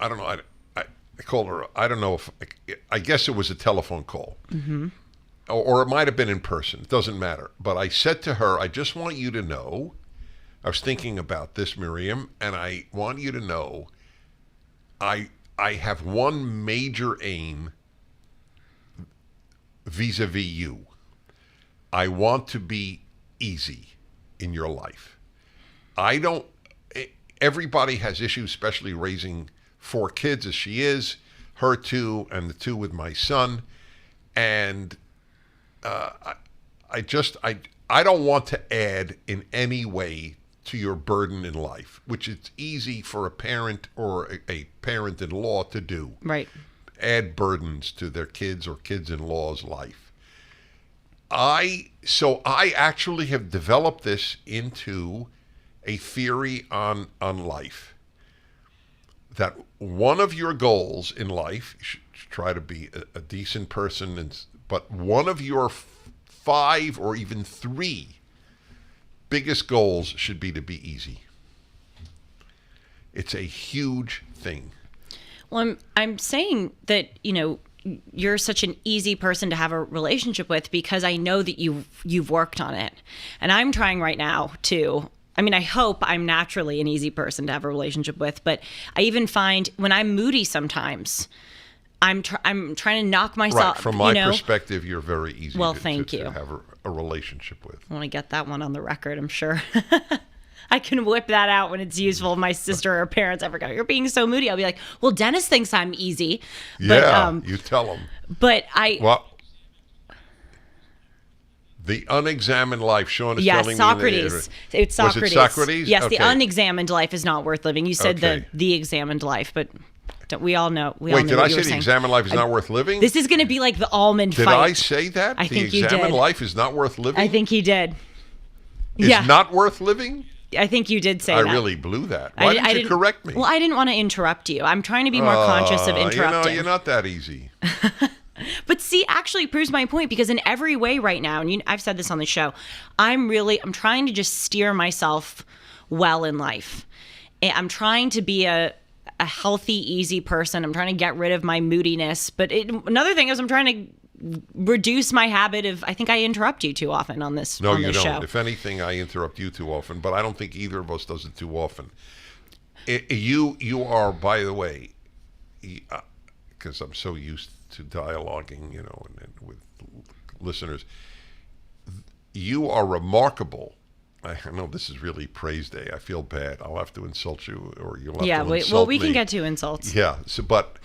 I don't know. I called her. I don't know if I guess it was a telephone call, or it might have been in person. It doesn't matter. But I said to her, "I just want you to know. I was thinking about this, Miriam, and I want you to know. I have one major aim vis-a-vis you. I want to be easy in your life. Everybody has issues, especially raising 4 kids as she is, her 2, and the 2 with my son. And I don't want to add in any way to your burden in life, which it's easy for a parent or a parent-in-law to do. Right. Add burdens to their kids or kids-in-law's life. So I actually have developed this into a theory on life. That one of your goals in life, you should try to be a decent person, but one of your 5 or even 3 biggest goals should be to be easy. It's a huge thing. Well, I'm saying that, you're such an easy person to have a relationship with because I know that you've worked on it. And I'm trying right now to, I hope I'm naturally an easy person to have a relationship with, but I even find when I'm moody sometimes, I'm trying to knock myself. Right. From my perspective, you're very easy to have a relationship with. I want to get that one on the record, I'm sure. I can whip that out when it's useful. My sister or parents ever go, "You're being so moody." I'll be like, "Well, Dennis thinks I'm easy." Yeah, you tell him. But the Unexamined Life. Sean is telling me. Socrates. It's Socrates. Was it Socrates? Yes, okay. The unexamined life is not worth living. You said the examined life, but we all know. Wait, did I say the examined life is not worth living? This is going to be like the almond fight. Did I say that? I think you did. The examined life is not worth living? I think he did. Is not worth living? I think you did say that. I really blew that. Why did you correct me? Well, I didn't want to interrupt you. I'm trying to be more conscious of interrupting. You're not that easy. But see, actually it proves my point because in every way right now, and I've said this on the show, I'm trying to just steer myself well in life. I'm trying to be a healthy, easy person. I'm trying to get rid of my moodiness. But another thing is I'm trying to reduce my habit of, I think I interrupt you too often on this No, on you this don't. show. If anything, I interrupt you too often, but I don't think either of us does it too often. You are, by the way, because I'm so used to dialoguing, and with listeners, you are remarkable. I know this is really praise day. I feel bad. I'll have to insult you, or you'll have to insult me. We can get to insults. Yeah, but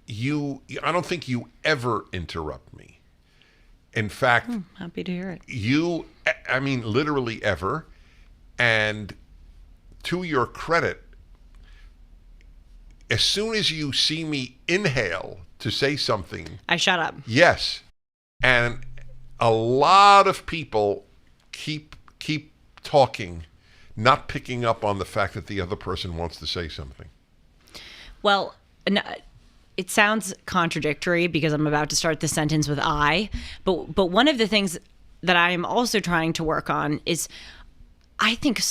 I don't think you ever interrupt me. In fact, happy to hear it. Literally ever. And to your credit, as soon as you see me inhale to say something, I shut up. Yes. And a lot of people keep talking, not picking up on the fact that the other person wants to say something. Well, it sounds contradictory because I'm about to start the sentence with I, but one of the things that I am also trying to work on is I think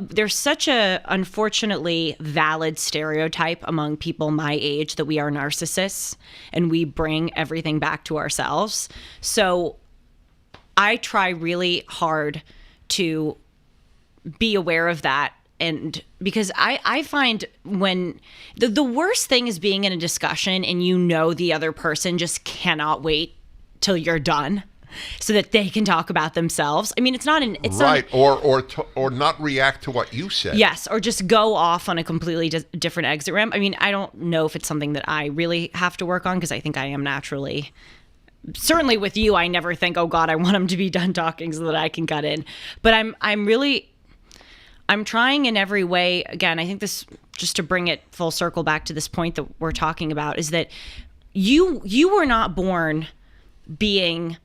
there's such a unfortunately valid stereotype among people my age that we are narcissists and we bring everything back to ourselves. So I try really hard to be aware of that. And because I find when the worst thing is being in a discussion and the other person just cannot wait till you're done so that they can talk about themselves. It's not right, or not react to what you said. Yes, or just go off on a completely different exit ramp. I don't know if it's something that I really have to work on because I think I am naturally certainly with you, I never think, oh God, I want him to be done talking so that I can cut in. But I'm trying in every way. Again, I think this, just to bring it full circle back to this point that we're talking about, is that you were not born being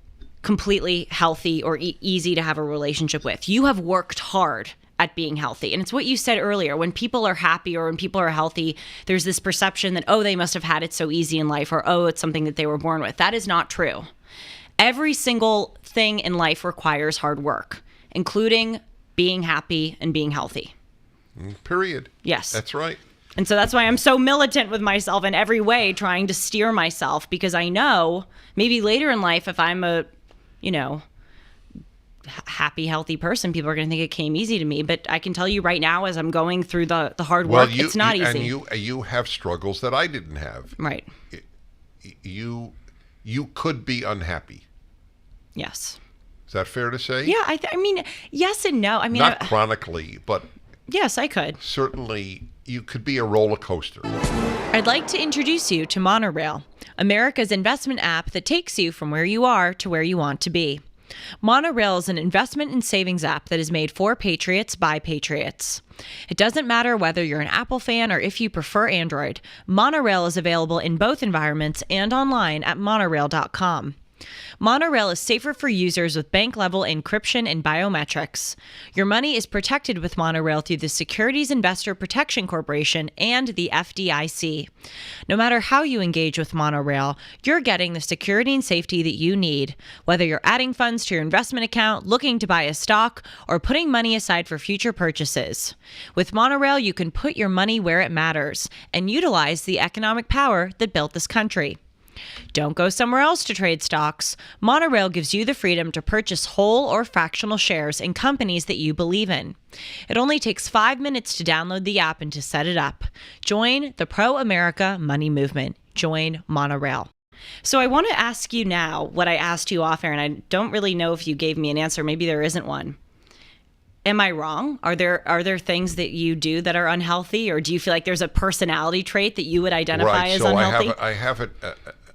completely healthy or easy to have a relationship with. You have worked hard at being healthy. And it's what you said earlier. When people are happy or when people are healthy, there's this perception that, oh, they must have had it so easy in life, or, oh, it's something that they were born with. That is not true. Every single thing in life requires hard work, including being happy and being healthy. Period. Yes. That's right. And so that's why I'm so militant with myself in every way, trying to steer myself, because I know maybe later in life, if I'm a, happy, healthy person, people are going to think it came easy to me. But I can tell you right now, as I'm going through the hard work, it's not easy. And you have struggles that I didn't have. Right. You could be unhappy. Yes. Is that fair to say? Yeah. I mean, yes and no. I mean, not chronically, but yes, I could. Certainly, you could be a roller coaster. I'd like to introduce you to Monorail, America's investment app that takes you from where you are to where you want to be. Monorail is an investment and savings app that is made for patriots by patriots. It doesn't matter whether you're an Apple fan or if you prefer Android. Monorail is available in both environments and online at monorail.com. Monorail is safer for users with bank-level encryption and biometrics. Your money is protected with Monorail through the Securities Investor Protection Corporation and the FDIC. No matter how you engage with Monorail, you're getting the security and safety that you need, whether you're adding funds to your investment account, looking to buy a stock, or putting money aside for future purchases. With Monorail, you can put your money where it matters and utilize the economic power that built this country. Don't go somewhere else to trade stocks. Monorail gives you the freedom to purchase whole or fractional shares in companies that you believe in. It only takes 5 minutes to download the app and to set it up. Join the pro-America money movement. Join Monorail. So I want to ask you now what I asked you off air, and I don't really know if you gave me an answer. Maybe there isn't one. Am I wrong? Are there things that you do that are unhealthy, or do you feel like there's a personality trait that you would identify as unhealthy? I have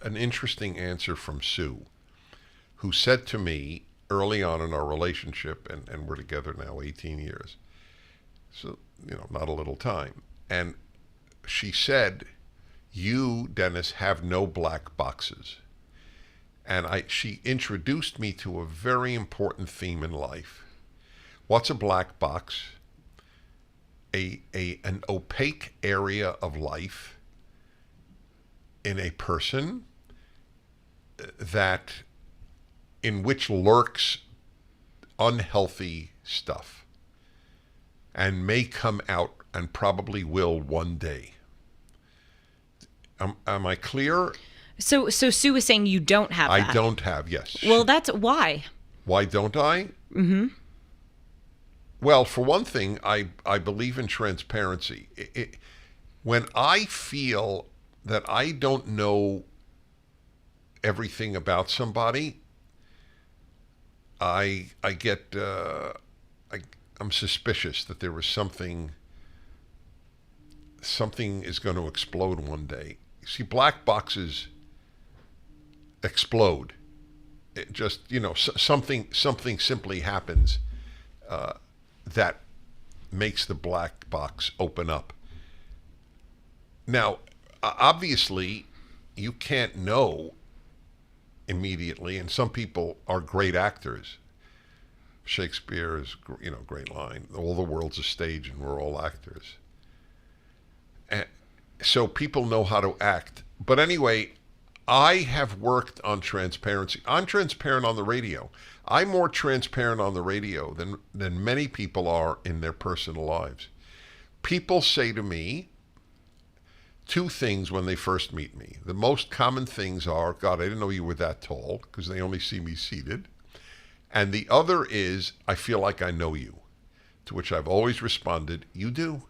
an interesting answer from Sue, who said to me early on in our relationship, and we're together now 18 years, so, not a little time. And she said, you, Dennis, have no black boxes. And she introduced me to a very important theme in life. What's a black box? An opaque area of life in a person in which lurks unhealthy stuff and may come out and probably will one day. Am I clear? So Sue is saying you don't have that. I don't have, yes. Well, that's why. Why don't I? Mm-hmm. Well, for one thing, I believe in transparency. When I feel that I don't know everything about somebody, I'm suspicious that there was something is going to explode one day. See, black boxes explode. It just, something simply happens that makes the black box open up. Now, obviously, you can't know immediately, and some people are great actors. Shakespeare's, great line, all the world's a stage and we're all actors. And so people know how to act. But anyway, I have worked on transparency. I'm transparent on the radio. I'm more transparent on the radio than many people are in their personal lives. People say to me two things when they first meet me. The most common things are, God, I didn't know you were that tall, because they only see me seated. And the other is, I feel like I know you. To which I've always responded, you do.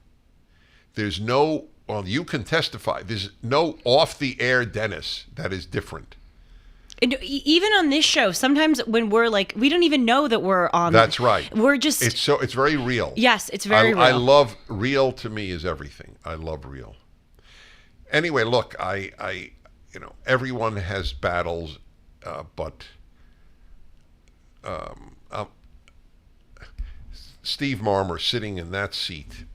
There's no, well, you can testify. There's no off-the-air Dennis that is different. And even on this show, sometimes when we're like, we don't even know that we're on. That's right. We're just. It's very real. Yes, it's very real. I love real. To me is everything. I love real. Anyway, look, everyone has battles, but Steve Marmer sitting in that seat,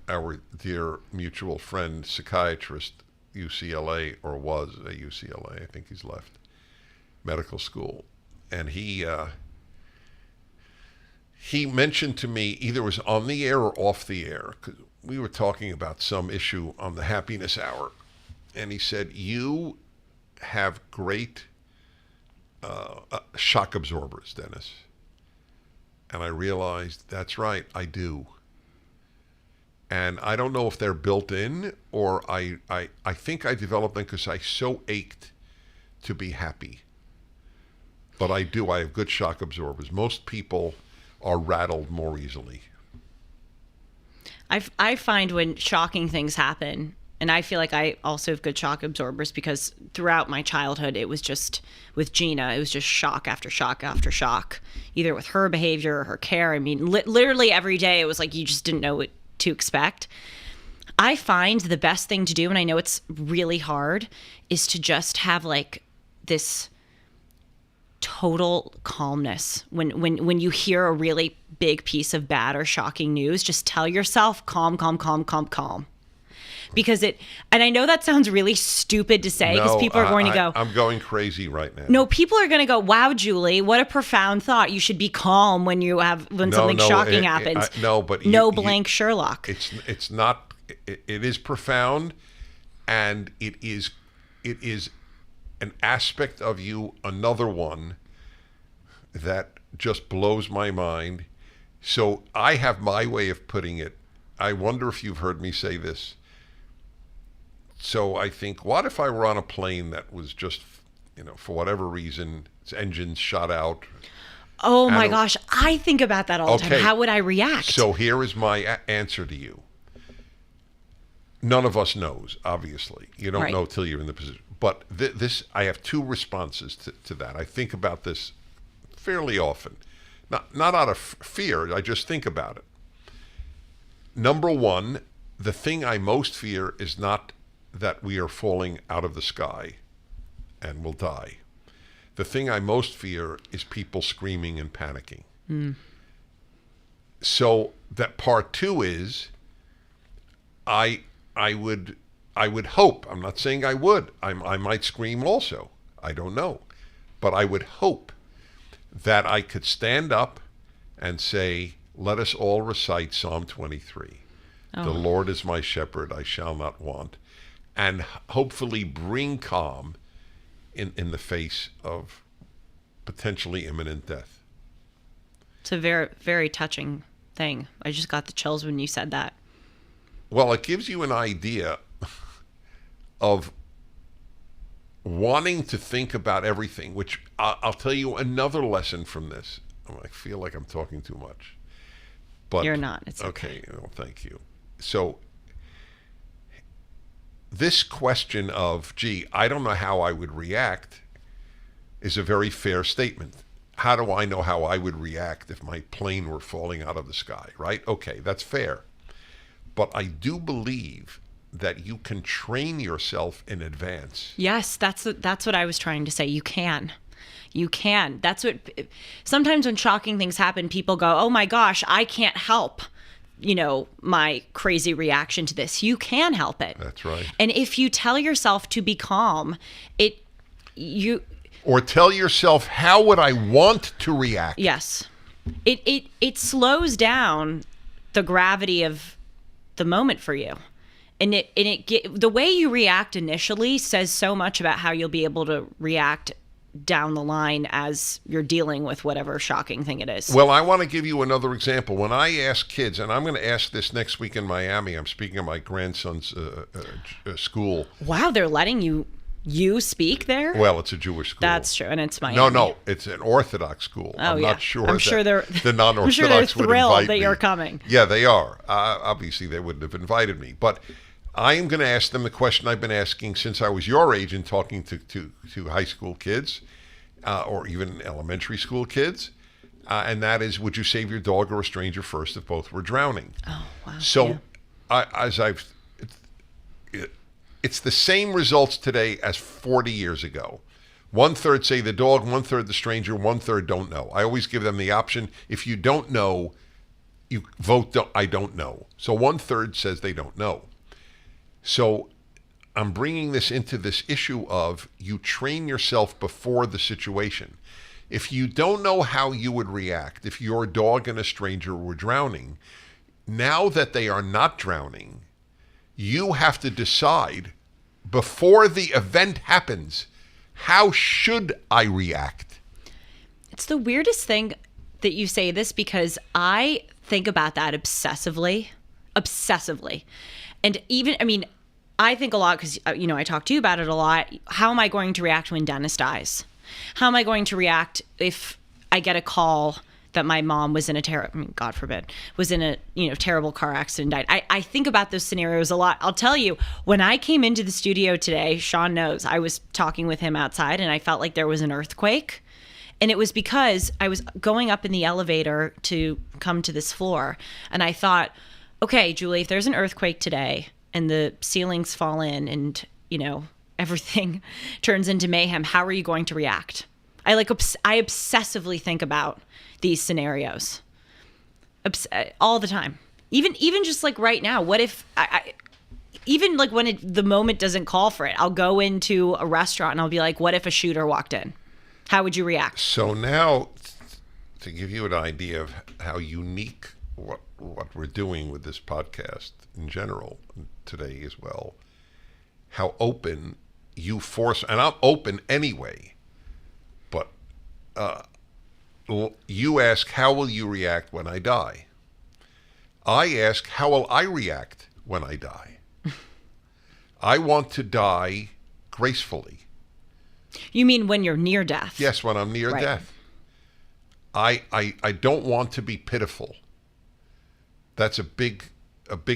our dear mutual friend, psychiatrist, UCLA, or was at UCLA, I think he's left medical school, and he mentioned to me, either it was on the air or off the air, 'cause we were talking about some issue on the Happiness Hour, and he said, you have great shock absorbers, Dennis. And I realized, that's right, I do. And I don't know if they're built in, or I think I developed them because I so ached to be happy. But I do. I have good shock absorbers. Most people are rattled more easily. I find when shocking things happen, and I feel like I also have good shock absorbers because throughout my childhood, it was just, with Gina, it was just shock after shock after shock, either with her behavior or her care. I mean, literally every day, it was like you just didn't know what to expect. I find the best thing to do, and I know it's really hard, is to just have like this total calmness when you hear a really big piece of bad or shocking news. Just tell yourself calm, because and I know that sounds really stupid to say, because people are going to go, I'm going crazy right now. No, people are going to go, wow, Julie, what a profound thought. You should be calm when something shocking happens. Blank Sherlock. It's not. It is profound, and it is an aspect of you, another one that just blows my mind. So I have my way of putting it. I wonder if you've heard me say this. So I think, what if I were on a plane that was just, for whatever reason, its engines shot out? Oh my gosh, I think about that all the time. How would I react? So here is my answer to you. None of us knows, obviously. You don't know till you're in the position. But this, I have two responses to that. I think about this fairly often. Not out of fear, I just think about it. Number one, the thing I most fear is not that we are falling out of the sky and will die. The thing I most fear is people screaming and panicking. So that part two is, I would hope, I'm not saying I would, I might scream also, I don't know, but I would hope that I could stand up and say, let us all recite Psalm 23. The Lord is my shepherd, I shall not want. And hopefully bring calm in the face of potentially imminent death. It's a very, very touching thing. I just got the chills when you said that. Well, it gives you an idea of wanting to think about everything, which I'll tell you another lesson from this. I feel like I'm talking too much. But you're not. It's okay. Well, thank you. So this question of, gee, I don't know how I would react, is a very fair statement. How do I know how I would react if my plane were falling out of the sky, right? Okay, that's fair. But I do believe that you can train yourself in advance. Yes, that's what I was trying to say. You can. That's what, sometimes when shocking things happen, people go, oh my gosh, I can't help, my crazy reaction to this. You can help it. That's right. And if you tell yourself to be calm, or tell yourself, how would I want to react? Yes. It slows down the gravity of the moment for you. And the way you react initially says so much about how you'll be able to react down the line as you're dealing with whatever shocking thing it is. Well, I want to give you another example. When I ask kids, and I'm going to ask this next week in Miami, I'm speaking at my grandson's school. Wow, they're letting you speak there? Well, it's a Jewish school. That's true, and it's Miami. No, it's an Orthodox school. I'm not sure. I'm sure they're the non-Orthodox I'm sure they're thrilled would invite that me. you're coming. Yeah, they are. Obviously, they wouldn't have invited me, but I am going to ask them the question I've been asking since I was your age and talking to high school kids, or even elementary school kids, and that is, would you save your dog or a stranger first if both were drowning? Oh, wow. So, it's the same results today as 40 years ago. 1/3 say the dog, 1/3 the stranger, 1/3 don't know. I always give them the option. If you don't know, you vote I don't know. So 1/3 says they don't know. So I'm bringing this into this issue of you train yourself before the situation. If you don't know how you would react if your dog and a stranger were drowning, now that they are not drowning, you have to decide before the event happens, how should I react? It's the weirdest thing that you say this, because I think about that obsessively. And even, I mean, I think a lot because, I talk to you about it a lot. How am I going to react when Dennis dies? How am I going to react if I get a call that my mom was in God forbid, was in a, terrible car accident and died? I think about those scenarios a lot. I'll tell you, when I came into the studio today, Sean knows, I was talking with him outside and I felt like there was an earthquake. And it was because I was going up in the elevator to come to this floor. And I thought, okay, Julie, if there's an earthquake today and the ceilings fall in and, everything turns into mayhem, how are you going to react? I obsessively think about these scenarios all the time. Even just like right now, what if even like when the moment doesn't call for it, I'll go into a restaurant and I'll be like, what if a shooter walked in? How would you react? So now, to give you an idea of how unique what we're doing with this podcast in general today as well, how open you force, and I'm open anyway, but you ask, how will you react when I die? I ask, how will I react when I die? I want to die gracefully. You mean when you're near death? Yes, when I'm near death. I don't want to be pitiful. That's a big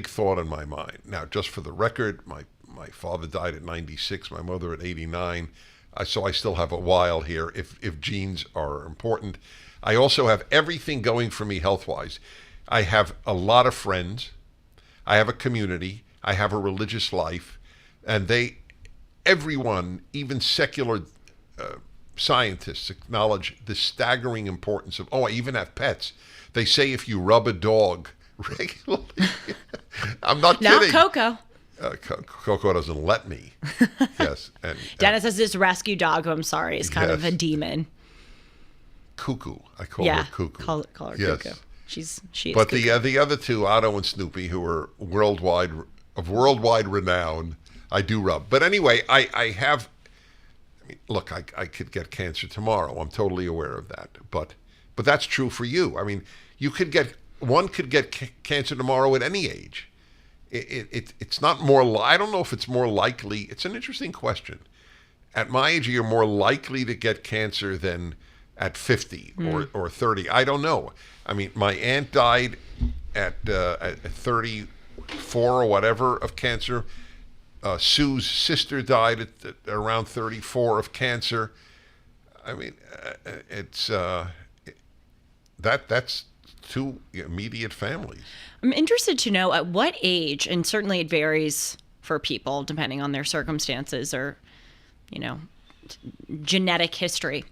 thought in my mind. Now, just for the record, my father died at 96, my mother at 89. So I still have a while here if genes are important. I also have everything going for me health-wise. I have a lot of friends. I have a community. I have a religious life. And everyone, even secular scientists, acknowledge the staggering importance of, I even have pets. They say if you rub a dog regularly, I'm not kidding. Not Coco. Coco doesn't let me. Yes. And Dennis has this rescue dog who, I'm sorry, is kind of a demon. Cuckoo. I call her Cuckoo. Call her yes. Cuckoo. She is But Cuckoo. the other two, Otto and Snoopy, who are worldwide renown, I do rub. But anyway, look, I could get cancer tomorrow. I'm totally aware of that. But that's true for you. I mean, one could get cancer tomorrow at any age. It's not more, I don't know if it's more likely. It's an interesting question. At my age, you're more likely to get cancer than at 50 or 30. I don't know. I mean, my aunt died at 34 or whatever of cancer. Sue's sister died at around 34 of cancer. I mean, that's two immediate families. I'm interested to know at what age, and certainly it varies for people depending on their circumstances or, genetic history.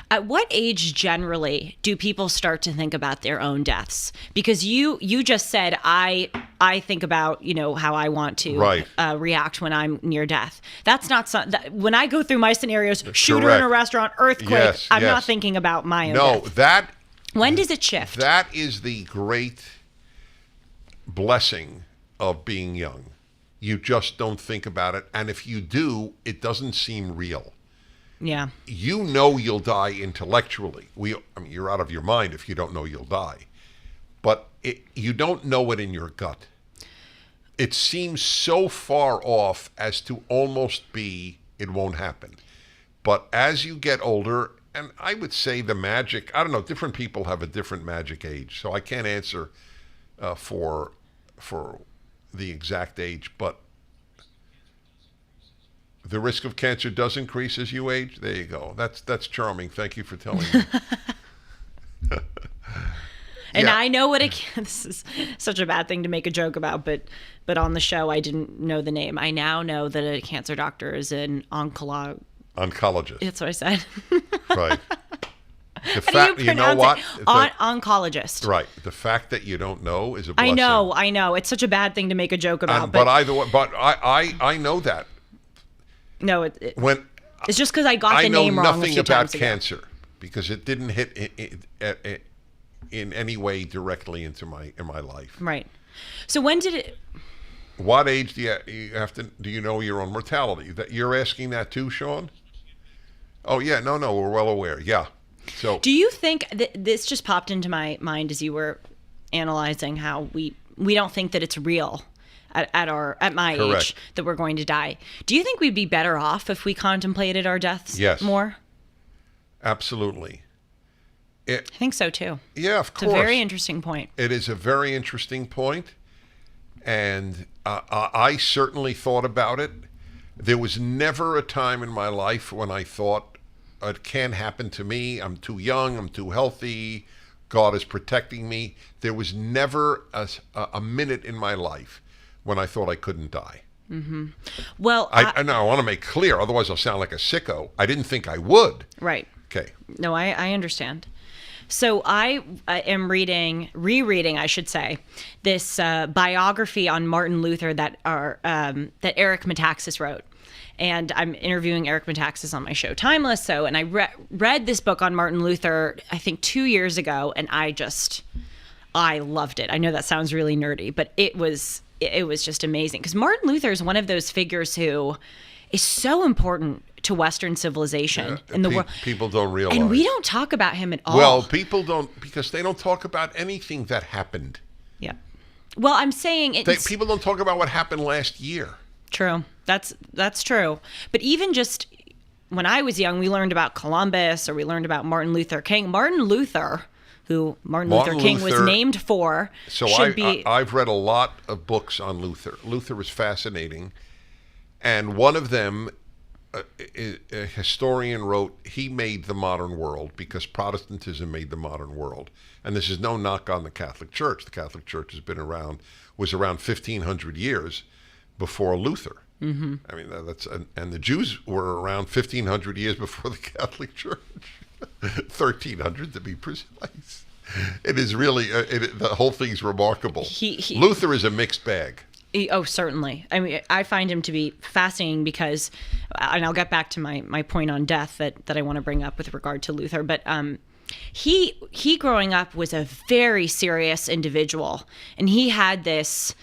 At what age generally do people start to think about their own deaths? Because you just said, I think about, how I want to react when I'm near death. That's not when I go through my scenarios, shooter Correct. in a restaurant, earthquake, Yes, I'm yes. not thinking about my own death. When does it shift? That is the great blessing of being young. You just don't think about it. And if you do, it doesn't seem real. Yeah. You'll die intellectually. You're out of your mind if you don't know you'll die. But you don't know it in your gut. It seems so far off as to almost be it won't happen. But as you get older, and I would say the magic, I don't know, different people have a different magic age, so I can't answer for the exact age, but the risk of cancer does increase as you age. There you go. That's charming. Thank you for telling me. And I know this is such a bad thing to make a joke about, but on the show I didn't know the name. I now know that a cancer doctor is an oncologist. Oncologist. That's what I said. Right. The How fact, do you you know pronounce what? it? The- Oncologist. right. The fact that you don't know is a I blessing. know. It's such a bad thing to make a joke about. But either way, but I know that. No, When it's just because I got I the know name wrong a nothing few about times ago. cancer because it didn't hit in any way directly into my life. Right. So when did it? What age do you have to? Do you know your own mortality? That you're asking that too, Sean? Oh yeah, no, we're well aware. Yeah. So Do you think this just popped into my mind as you were analyzing how we don't think that it's real at my Correct. age that we're going to die? Do you think we'd be better off if we contemplated our deaths Yes. more? absolutely. I think so too. Yeah, of It's course. a very interesting point. It is a very interesting point, and I certainly thought about it. There was never a time in my life when I thought it can't happen to me. I'm too young. I'm too healthy. God is protecting me. There was never a minute in my life when I thought I couldn't die. Well, I want to make clear, otherwise I'll sound like a sicko. I didn't think I would. right. Okay. No, I understand. So I am rereading, I should say, this biography on Martin Luther that Eric Metaxas wrote. And I'm interviewing Eric Metaxas on my show Timeless. And I read this book on Martin Luther, I think 2 years ago, and I loved it. I know that sounds really nerdy, but it was just amazing. Because Martin Luther is one of those figures who is so important to Western civilization in the world. People don't realize. And we don't talk about him at all. Well, people don't, because they don't talk about anything that happened. Yeah. Well, I'm saying it's People don't talk about what happened last year. true. That's true. But even just when I was young, we learned about Columbus or we learned about Martin Luther King. Martin Luther, who Martin Luther King was named for, So should be. I've read a lot of books on Luther. Luther is fascinating. And one of them, a historian wrote, he made the modern world because Protestantism made the modern world. And this is no knock on the Catholic Church. The Catholic Church was around 1,500 years before Luther. Mm-hmm. I mean, and the Jews were around 1,500 years before the Catholic Church. 1,300 to be precise. It is really, the whole thing's remarkable. Luther is a mixed bag. Oh, certainly. I mean, I find him to be fascinating because, and I'll get back to my point on death that I want to bring up with regard to Luther, but he growing up was a very serious individual, and he had this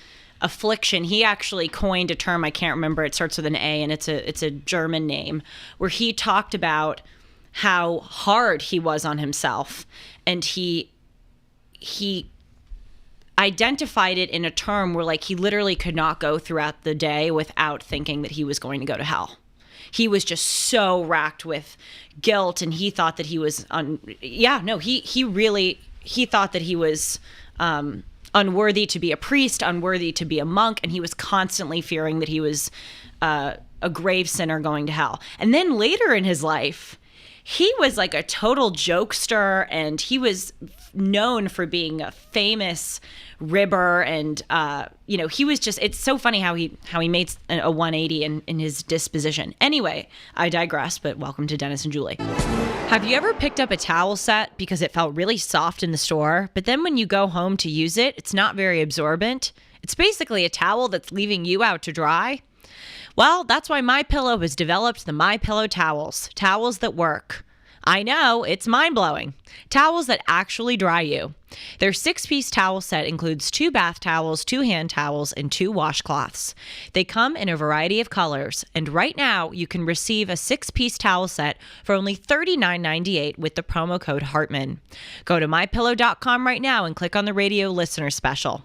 affliction. He actually coined a term, I can't remember, it starts with an A, and it's a German name, where he talked about how hard he was on himself, and he identified it in a term where, like, he literally could not go throughout the day without thinking that he was going to go to hell. He was just so racked with guilt, and he thought that he was he thought that he was unworthy to be a priest, unworthy to be a monk, and he was constantly fearing that he was a grave sinner going to hell. And then later in his life, he was like a total jokester, and he was known for being a famous ribber, and he was just, it's so funny how he made a 180 in his disposition. Anyway, I digress, but welcome to Dennis and Julie. Have you ever picked up a towel set because it felt really soft in the store, but then when you go home to use it, it's not very absorbent? It's basically a towel that's leaving you out to dry. Well, that's why MyPillow has developed the MyPillow towels that work. I know, it's mind-blowing. Towels that actually dry you. Their 6-piece towel set includes 2 bath towels, 2 hand towels, and 2 washcloths. They come in a variety of colors, and right now you can receive a 6-piece towel set for only $39.98 with the promo code Hartman. Go to MyPillow.com right now and click on the radio listener special.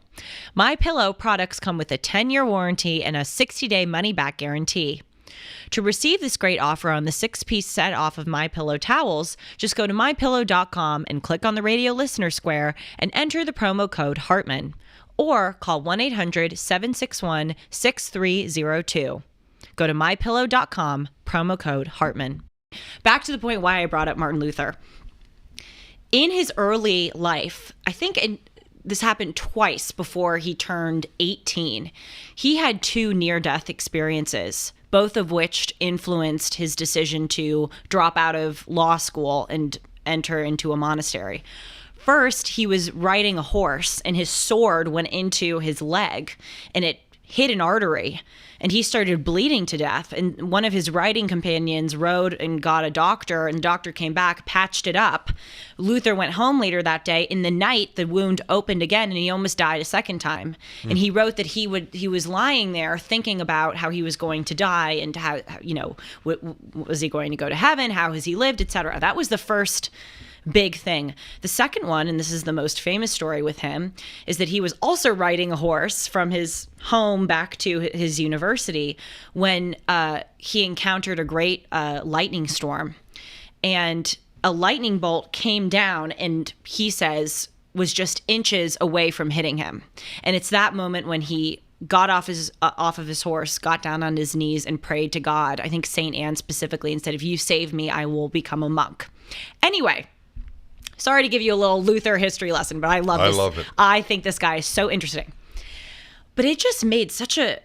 MyPillow products come with a 10-year warranty and a 60-day money-back guarantee. To receive this great offer on the 6-piece set off of MyPillow towels, just go to MyPillow.com and click on the radio listener square and enter the promo code Hartman, or call 1-800-761-6302. Go to MyPillow.com, promo code Hartman. Back to the point why I brought up Martin Luther. In his early life, I think this happened twice before he turned 18. He had 2 near-death experiences both of which influenced his decision to drop out of law school and enter into a monastery. First, he was riding a horse and his sword went into his leg and it hit an artery and he started bleeding to death. And one of his riding companions rode and got a doctor, and the doctor came back, patched it up. Luther went home later that day. In the night, the wound opened again and he almost died a second time. And he wrote that he was lying there thinking about how he was going to die and how, was he going to go to heaven? How has he lived, etc. That was the first big thing. The second one, and this is the most famous story with him, is that he was also riding a horse from his home back to his university when he encountered a great lightning storm. And a lightning bolt came down and he says was just inches away from hitting him. And it's that moment when he got off of his horse, got down on his knees and prayed to God. I think Saint Anne specifically, and said, if you save me, I will become a monk. Anyway, sorry to give you a little Luther history lesson, but I love this. I love it. I think this guy is so interesting. But it just made such a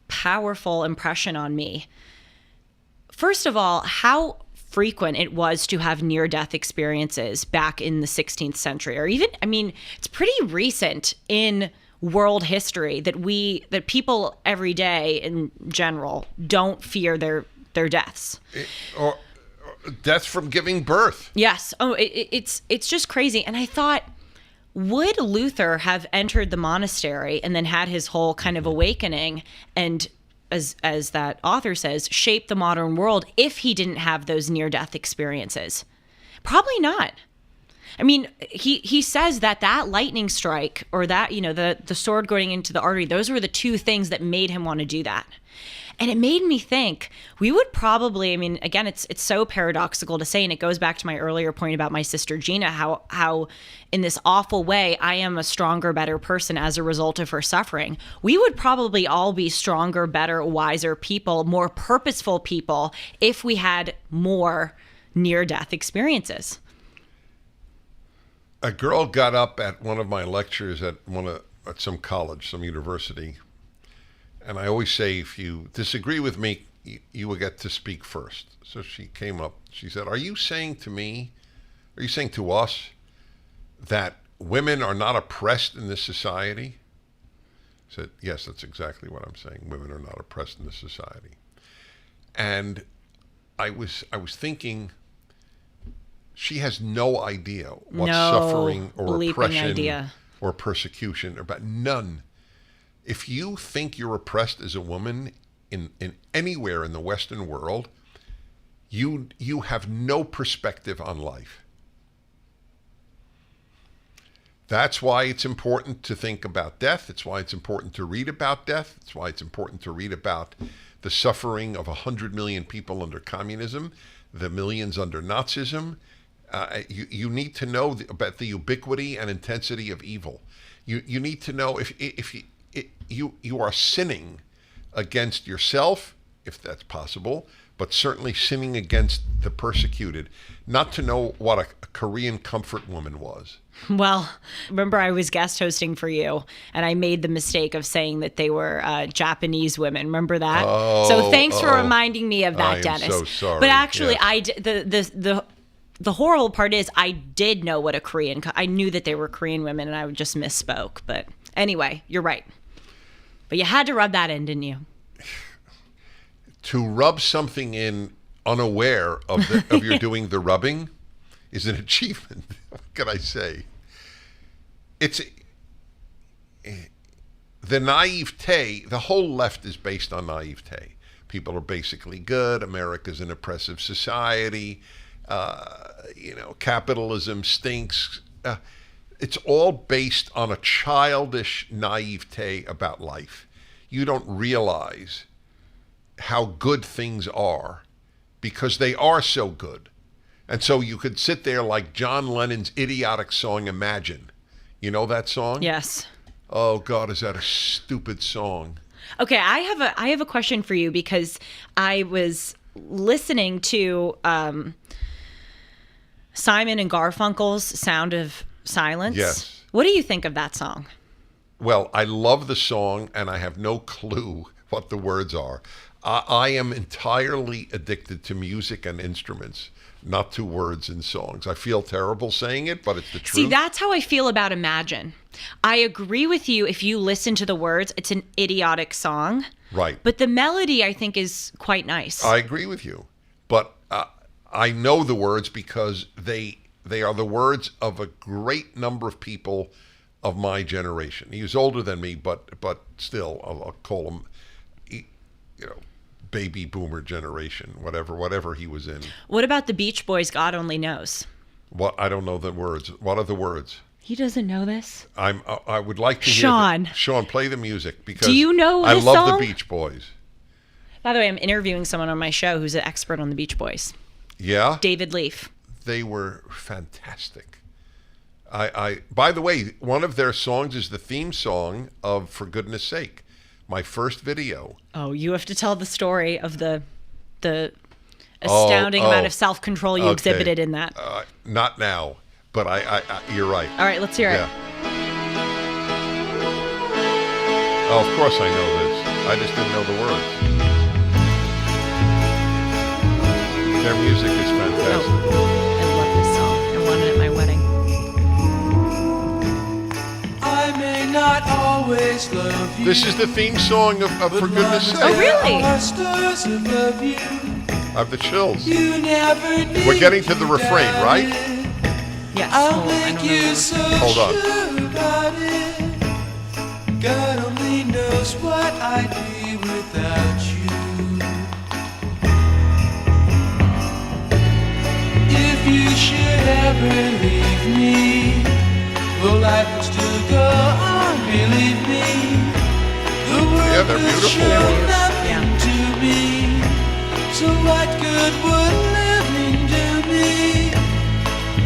powerful impression on me. First of all, how frequent it was to have near-death experiences back in the 16th century, or even, it's pretty recent in world history that people every day in general don't fear their deaths. Or death from giving birth. Yes. Oh, it's just crazy. And I thought, would Luther have entered the monastery and then had his whole kind of awakening and, as that author says, shape the modern world if he didn't have those near-death experiences? Probably not. He says that lightning strike or that, the sword going into the artery, those were the two things that made him want to do that. And it made me think we would probably, again, it's so paradoxical to say, and it goes back to my earlier point about my sister Gina, how in this awful way, I am a stronger, better person as a result of her suffering. We would probably all be stronger, better, wiser people, more purposeful people if we had more near-death experiences. A girl got up at one of my lectures at some college, some university, and I always say, if you disagree with me, you will get to speak first. So she came up, she said, are you saying to us that women are not oppressed in this society? I said, yes, that's exactly what I'm saying. Women are not oppressed in this society. And I was thinking, she has no idea what suffering or oppression or persecution are about. None. If you think you're oppressed as a woman in anywhere in the Western world, you have no perspective on life. That's why it's important to think about death. It's why it's important to read about death. It's why it's important to read about the suffering of 100 million people under communism, the millions under Nazism. You need to know about the ubiquity and intensity of evil. You need to know if you are sinning against yourself, if that's possible, but certainly sinning against the persecuted, not to know what a Korean comfort woman was. Well, remember I was guest hosting for you, and I made the mistake of saying that they were Japanese women. Remember that? So thanks for reminding me of that, Dennis. I'm so sorry. But actually, yes. The horrible part is I did know what I knew that they were Korean women, and I just misspoke. But anyway, you're right. But you had to rub that in, didn't you? To rub something in unaware of your doing the rubbing is an achievement. What can I say? It's the naivete. The whole left is based on naivete. People are basically good. America's an oppressive society. Capitalism stinks. It's all based on a childish naivete about life. You don't realize how good things are because they are so good. And so you could sit there like John Lennon's idiotic song, Imagine. You know that song? Yes. Oh, God, is that a stupid song? Okay, I have a question for you because I was listening to Simon and Garfunkel's Sound of Silence. Yes. What do you think of that song? Well, I love the song, and I have no clue what the words are. I am entirely addicted to music and instruments, not to words and songs. I feel terrible saying it, but it's the truth. See, that's how I feel about Imagine. I agree with you. If you listen to the words, it's an idiotic song. Right. But the melody, I think, is quite nice. I agree with you. But I know the words because they are the words of a great number of people of my generation. He was older than me, but still, I'll call him, baby boomer generation, whatever he was in. What about the Beach Boys, God Only Knows? What? I don't know the words. What are the words? He doesn't know this. I would like to Sean. hear Sean, play the music because do you know I this love song? the Beach Boys. By the way, I'm interviewing someone on my show who's an expert on the Beach Boys. Yeah? David Leaf. They were fantastic. By the way, one of their songs is the theme song of For Goodness Sake, my first video. Oh, you have to tell the story of the astounding amount of self-control you exhibited in that. Not now, but I you're right. All right, let's hear it. Oh, of course I know this. I just didn't know the words. Their music is fantastic. Oh, I love this song. I want it at my wedding. I may not always love you. This is the theme song of For Goodness Sake. Oh, really? I have the chills. We're getting to the refrain, right? Yes. I'll Oh, I make don't know you the so words. Hold on. sure about it. God only knows what I'd be without you. If you should ever leave me, well, life would still go on, believe me. The world they're will beautiful show words. nothing to me. So what good would living do me?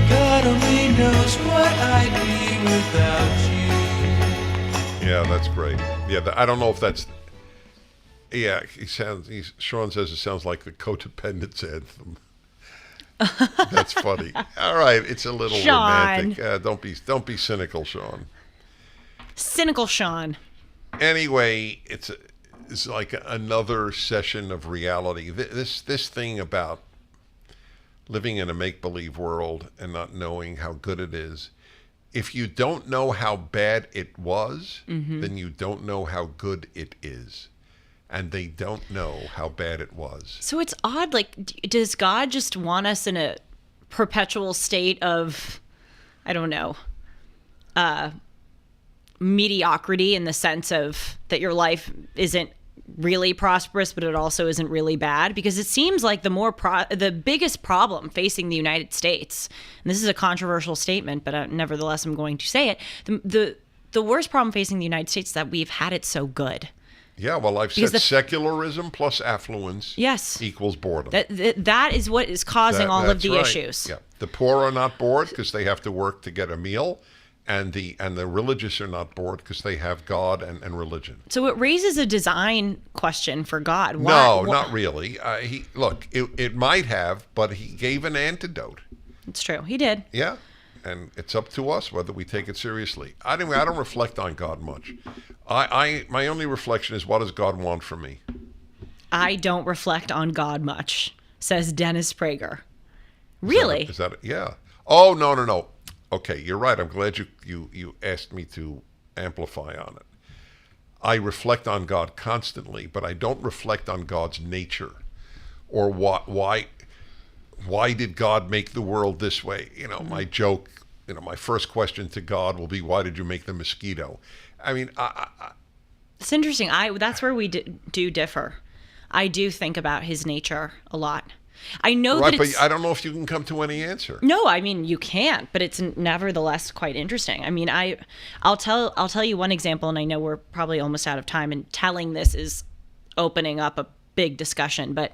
God only knows what I'd be without you. Yeah, that's great. Yeah, I don't know if that's. Yeah, Sean says it sounds like the codependence anthem. That's funny. All right, it's a little Sean. romantic. Don't be cynical, Sean. Cynical Sean. Anyway, it's like another session of reality. This thing about living in a make-believe world and not knowing how good it is. If you don't know how bad it was, then you don't know how good it is. And they don't know how bad it was. So it's odd. Like, does God just want us in a perpetual state of, I don't know, mediocrity in the sense of that your life isn't really prosperous, but it also isn't really bad? Because it seems like the biggest problem facing the United States, and this is a controversial statement, but nevertheless I'm going to say it, the worst problem facing the United States is that we've had it so good. Yeah, well, I've said secularism plus affluence equals boredom. That is what is causing all of the issues. Yeah, the poor are not bored because they have to work to get a meal, and the religious are not bored because they have God and religion. So it raises a design question for God. No, not really. It might have, but he gave an antidote. It's true. He did. Yeah. And it's up to us whether we take it seriously. I don't reflect on God much. My only reflection is, what does God want from me? I don't reflect on God much, says Dennis Prager. Really? Is that yeah. Oh, no. Okay, you're right. I'm glad you asked me to amplify on it. I reflect on God constantly, but I don't reflect on God's nature or why did God make the world this way? My joke, my first question to God will be, why did you make the mosquito? I mean, it's interesting. That's where we do differ. I do think about his nature a lot. I know that but I don't know if you can come to any answer. No, I mean you can't, but it's nevertheless quite interesting. I mean, I'll tell you one example, and I know we're probably almost out of time, and telling this is opening up a big discussion, but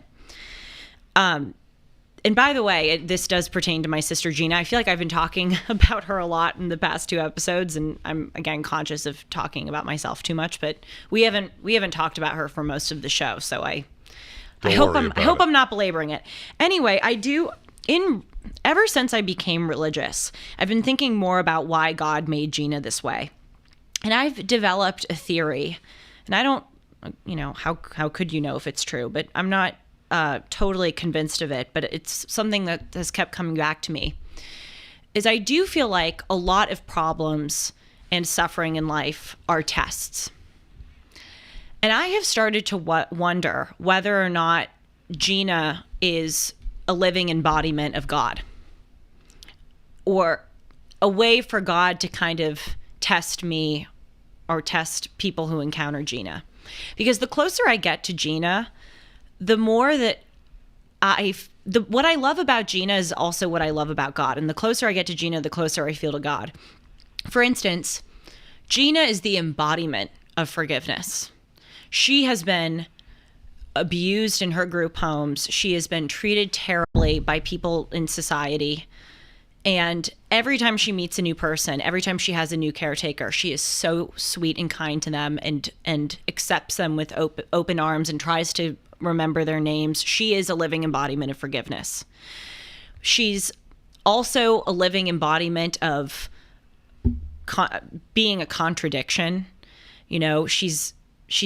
and by the way, this does pertain to my sister Gina. I feel like I've been talking about her a lot in the past 2 episodes, and I'm again conscious of talking about myself too much. But we haven't talked about her for most of the show, so I hope I'm not belaboring it. Anyway, ever since I became religious, I've been thinking more about why God made Gina this way, and I've developed a theory, and I don't how could you know if it's true? But I'm not totally convinced of it, but it's something that has kept coming back to me, is I do feel like a lot of problems and suffering in life are tests. And I have started to wonder whether or not Gina is a living embodiment of God, or a way for God to kind of test me or test people who encounter Gina. Because the closer I get to Gina, the more that what I love about Gina is also what I love about God. And the closer I get to Gina, the closer I feel to God. For instance, Gina is the embodiment of forgiveness. She has been abused in her group homes. She has been treated terribly by people in society. And every time she meets a new person, every time she has a new caretaker, she is so sweet and kind to them and accepts them with open arms and tries to remember their names. She is a living embodiment of forgiveness. She's also a living embodiment of being a contradiction. She's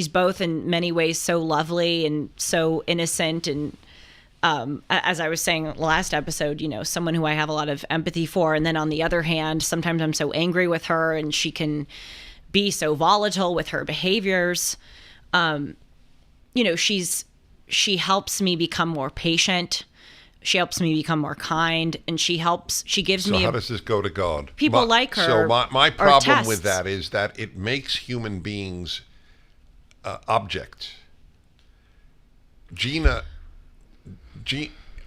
both in many ways so lovely and so innocent, and as I was saying last episode, someone who I have a lot of empathy for. And then on the other hand, sometimes I'm so angry with her, and she can be so volatile with her behaviors. She helps me become more patient. She helps me become more kind, and she gives me. So how does this go to God? People like her. So my problem tests. with that is that it makes human beings objects.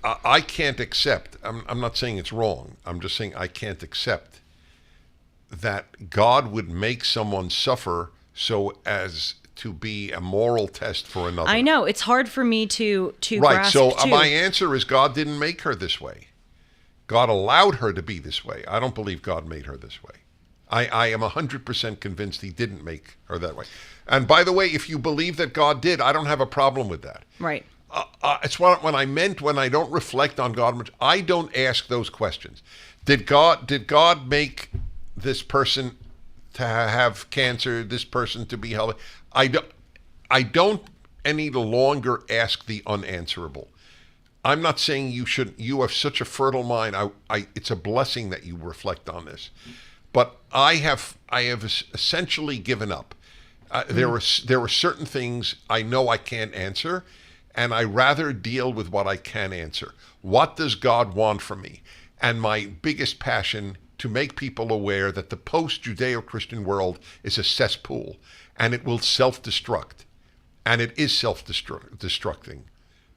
I can't accept. I'm not saying it's wrong. I'm just saying I can't accept that God would make someone suffer so as to be a moral test for another. I know it's hard for me to right. grasp So too. My answer is God didn't make her this way. God allowed her to be this way. I don't believe God made her this way. I am 100% convinced he didn't make her that way. And by the way, if you believe that God did, I don't have a problem with that. Right. It's what I meant when I don't reflect on God much. I don't ask those questions. Did God make this person to have cancer, this person to be healthy? I don't any longer ask the unanswerable. I'm not saying you should. You have such a fertile mind. It's a blessing that you reflect on this. But I have essentially given up. There were certain things I know I can't answer, and I rather deal with what I can answer. What does God want from me? And my biggest passion to make people aware that the post-Judeo-Christian world is a cesspool, and it will self-destruct, and it is self-destructing.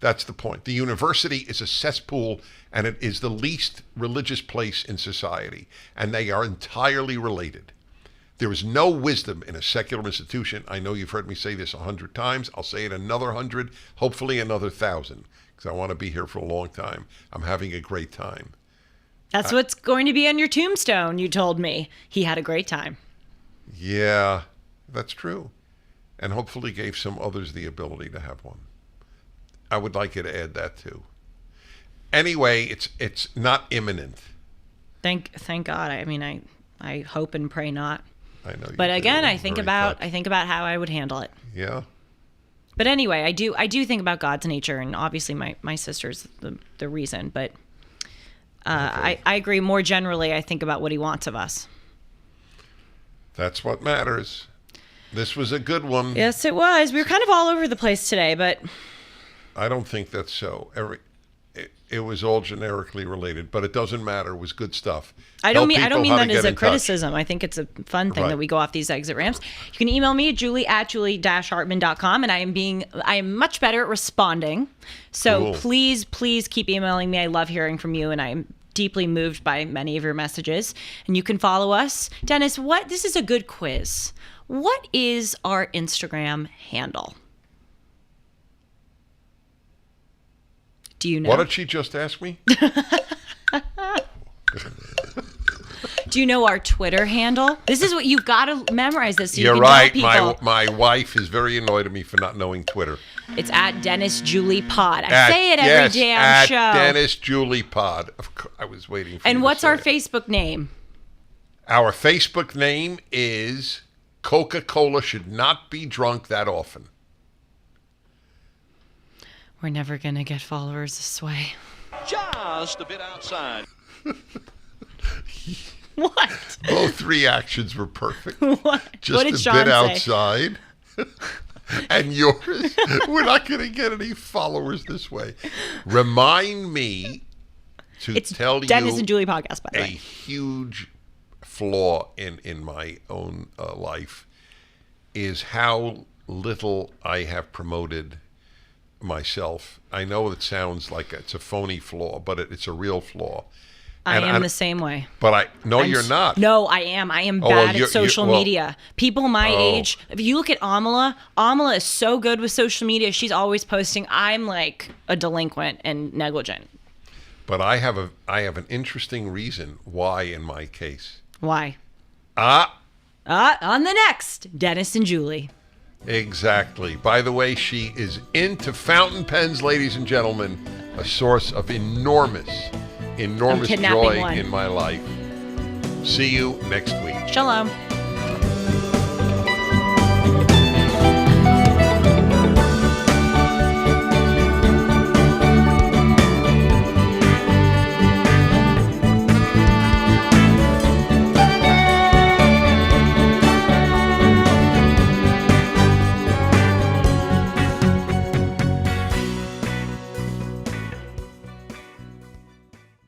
That's the point. The university is a cesspool, and it is the least religious place in society, and they are entirely related. There is no wisdom in a secular institution. I know you've heard me say this 100 times. I'll say it another 100, hopefully another 1,000, because I want to be here for a long time. I'm having a great time. That's what's going to be on your tombstone, you told me. He had a great time. Yeah, that's true. And hopefully gave some others the ability to have one. I would like you to add that too. Anyway, it's not imminent. Thank God. I mean, I hope and pray not. I know. But again, I think about how I would handle it. Yeah. But anyway, I do think about God's nature, and obviously my sister's the reason. But okay. I agree. More generally, I think about what He wants of us. That's what matters. This was a good one. Yes, it was. We were kind of all over the place today, but I don't think that's so. It was all generically related, but it doesn't matter. It was good stuff. I don't mean that as a criticism. I think it's a fun thing that we go off these exit ramps. You can email me at julie@julie-hartman.com, and I am much better at responding. So please keep emailing me. I love hearing from you, and I'm deeply moved by many of your messages. And you can follow us. Dennis, this is a good quiz. What is our Instagram handle? Do you know? What did she just ask me? Do you know our Twitter handle? This is what you've got to memorize this. So You're right. My wife is very annoyed at me for not knowing Twitter. It's at Dennis Julie Pod. I say it every damn show. At Dennis Julie Pod. Of course, I was waiting for you. And what's to our say Facebook name? Our Facebook name is Coca-Cola Should Not Be Drunk That Often. We're never going to get followers this way. Just a bit outside. What? Both reactions were perfect. What? Just What did a Sean bit say? outside. And yours, we're not going to get any followers this way. Remind me to It's tell Dennis you and Julie podcast, by the a way. huge flaw in my own life is how little I have promoted myself. I know it sounds like it's a phony flaw, but it's a real flaw. I And am the same way. But you're not. No, I am. I am Oh, well, bad you're- at social well- media. People my age, if you look at Amala is so good with social media. She's always posting. I'm like a delinquent and negligent. But I have an interesting reason why in my case. Why? Ah, On the next, Dennis and Julie. exactly. By the way, she is into fountain pens, ladies and gentlemen, a source of enormous kidnapping joy one. in my life. See you next week. Shalom.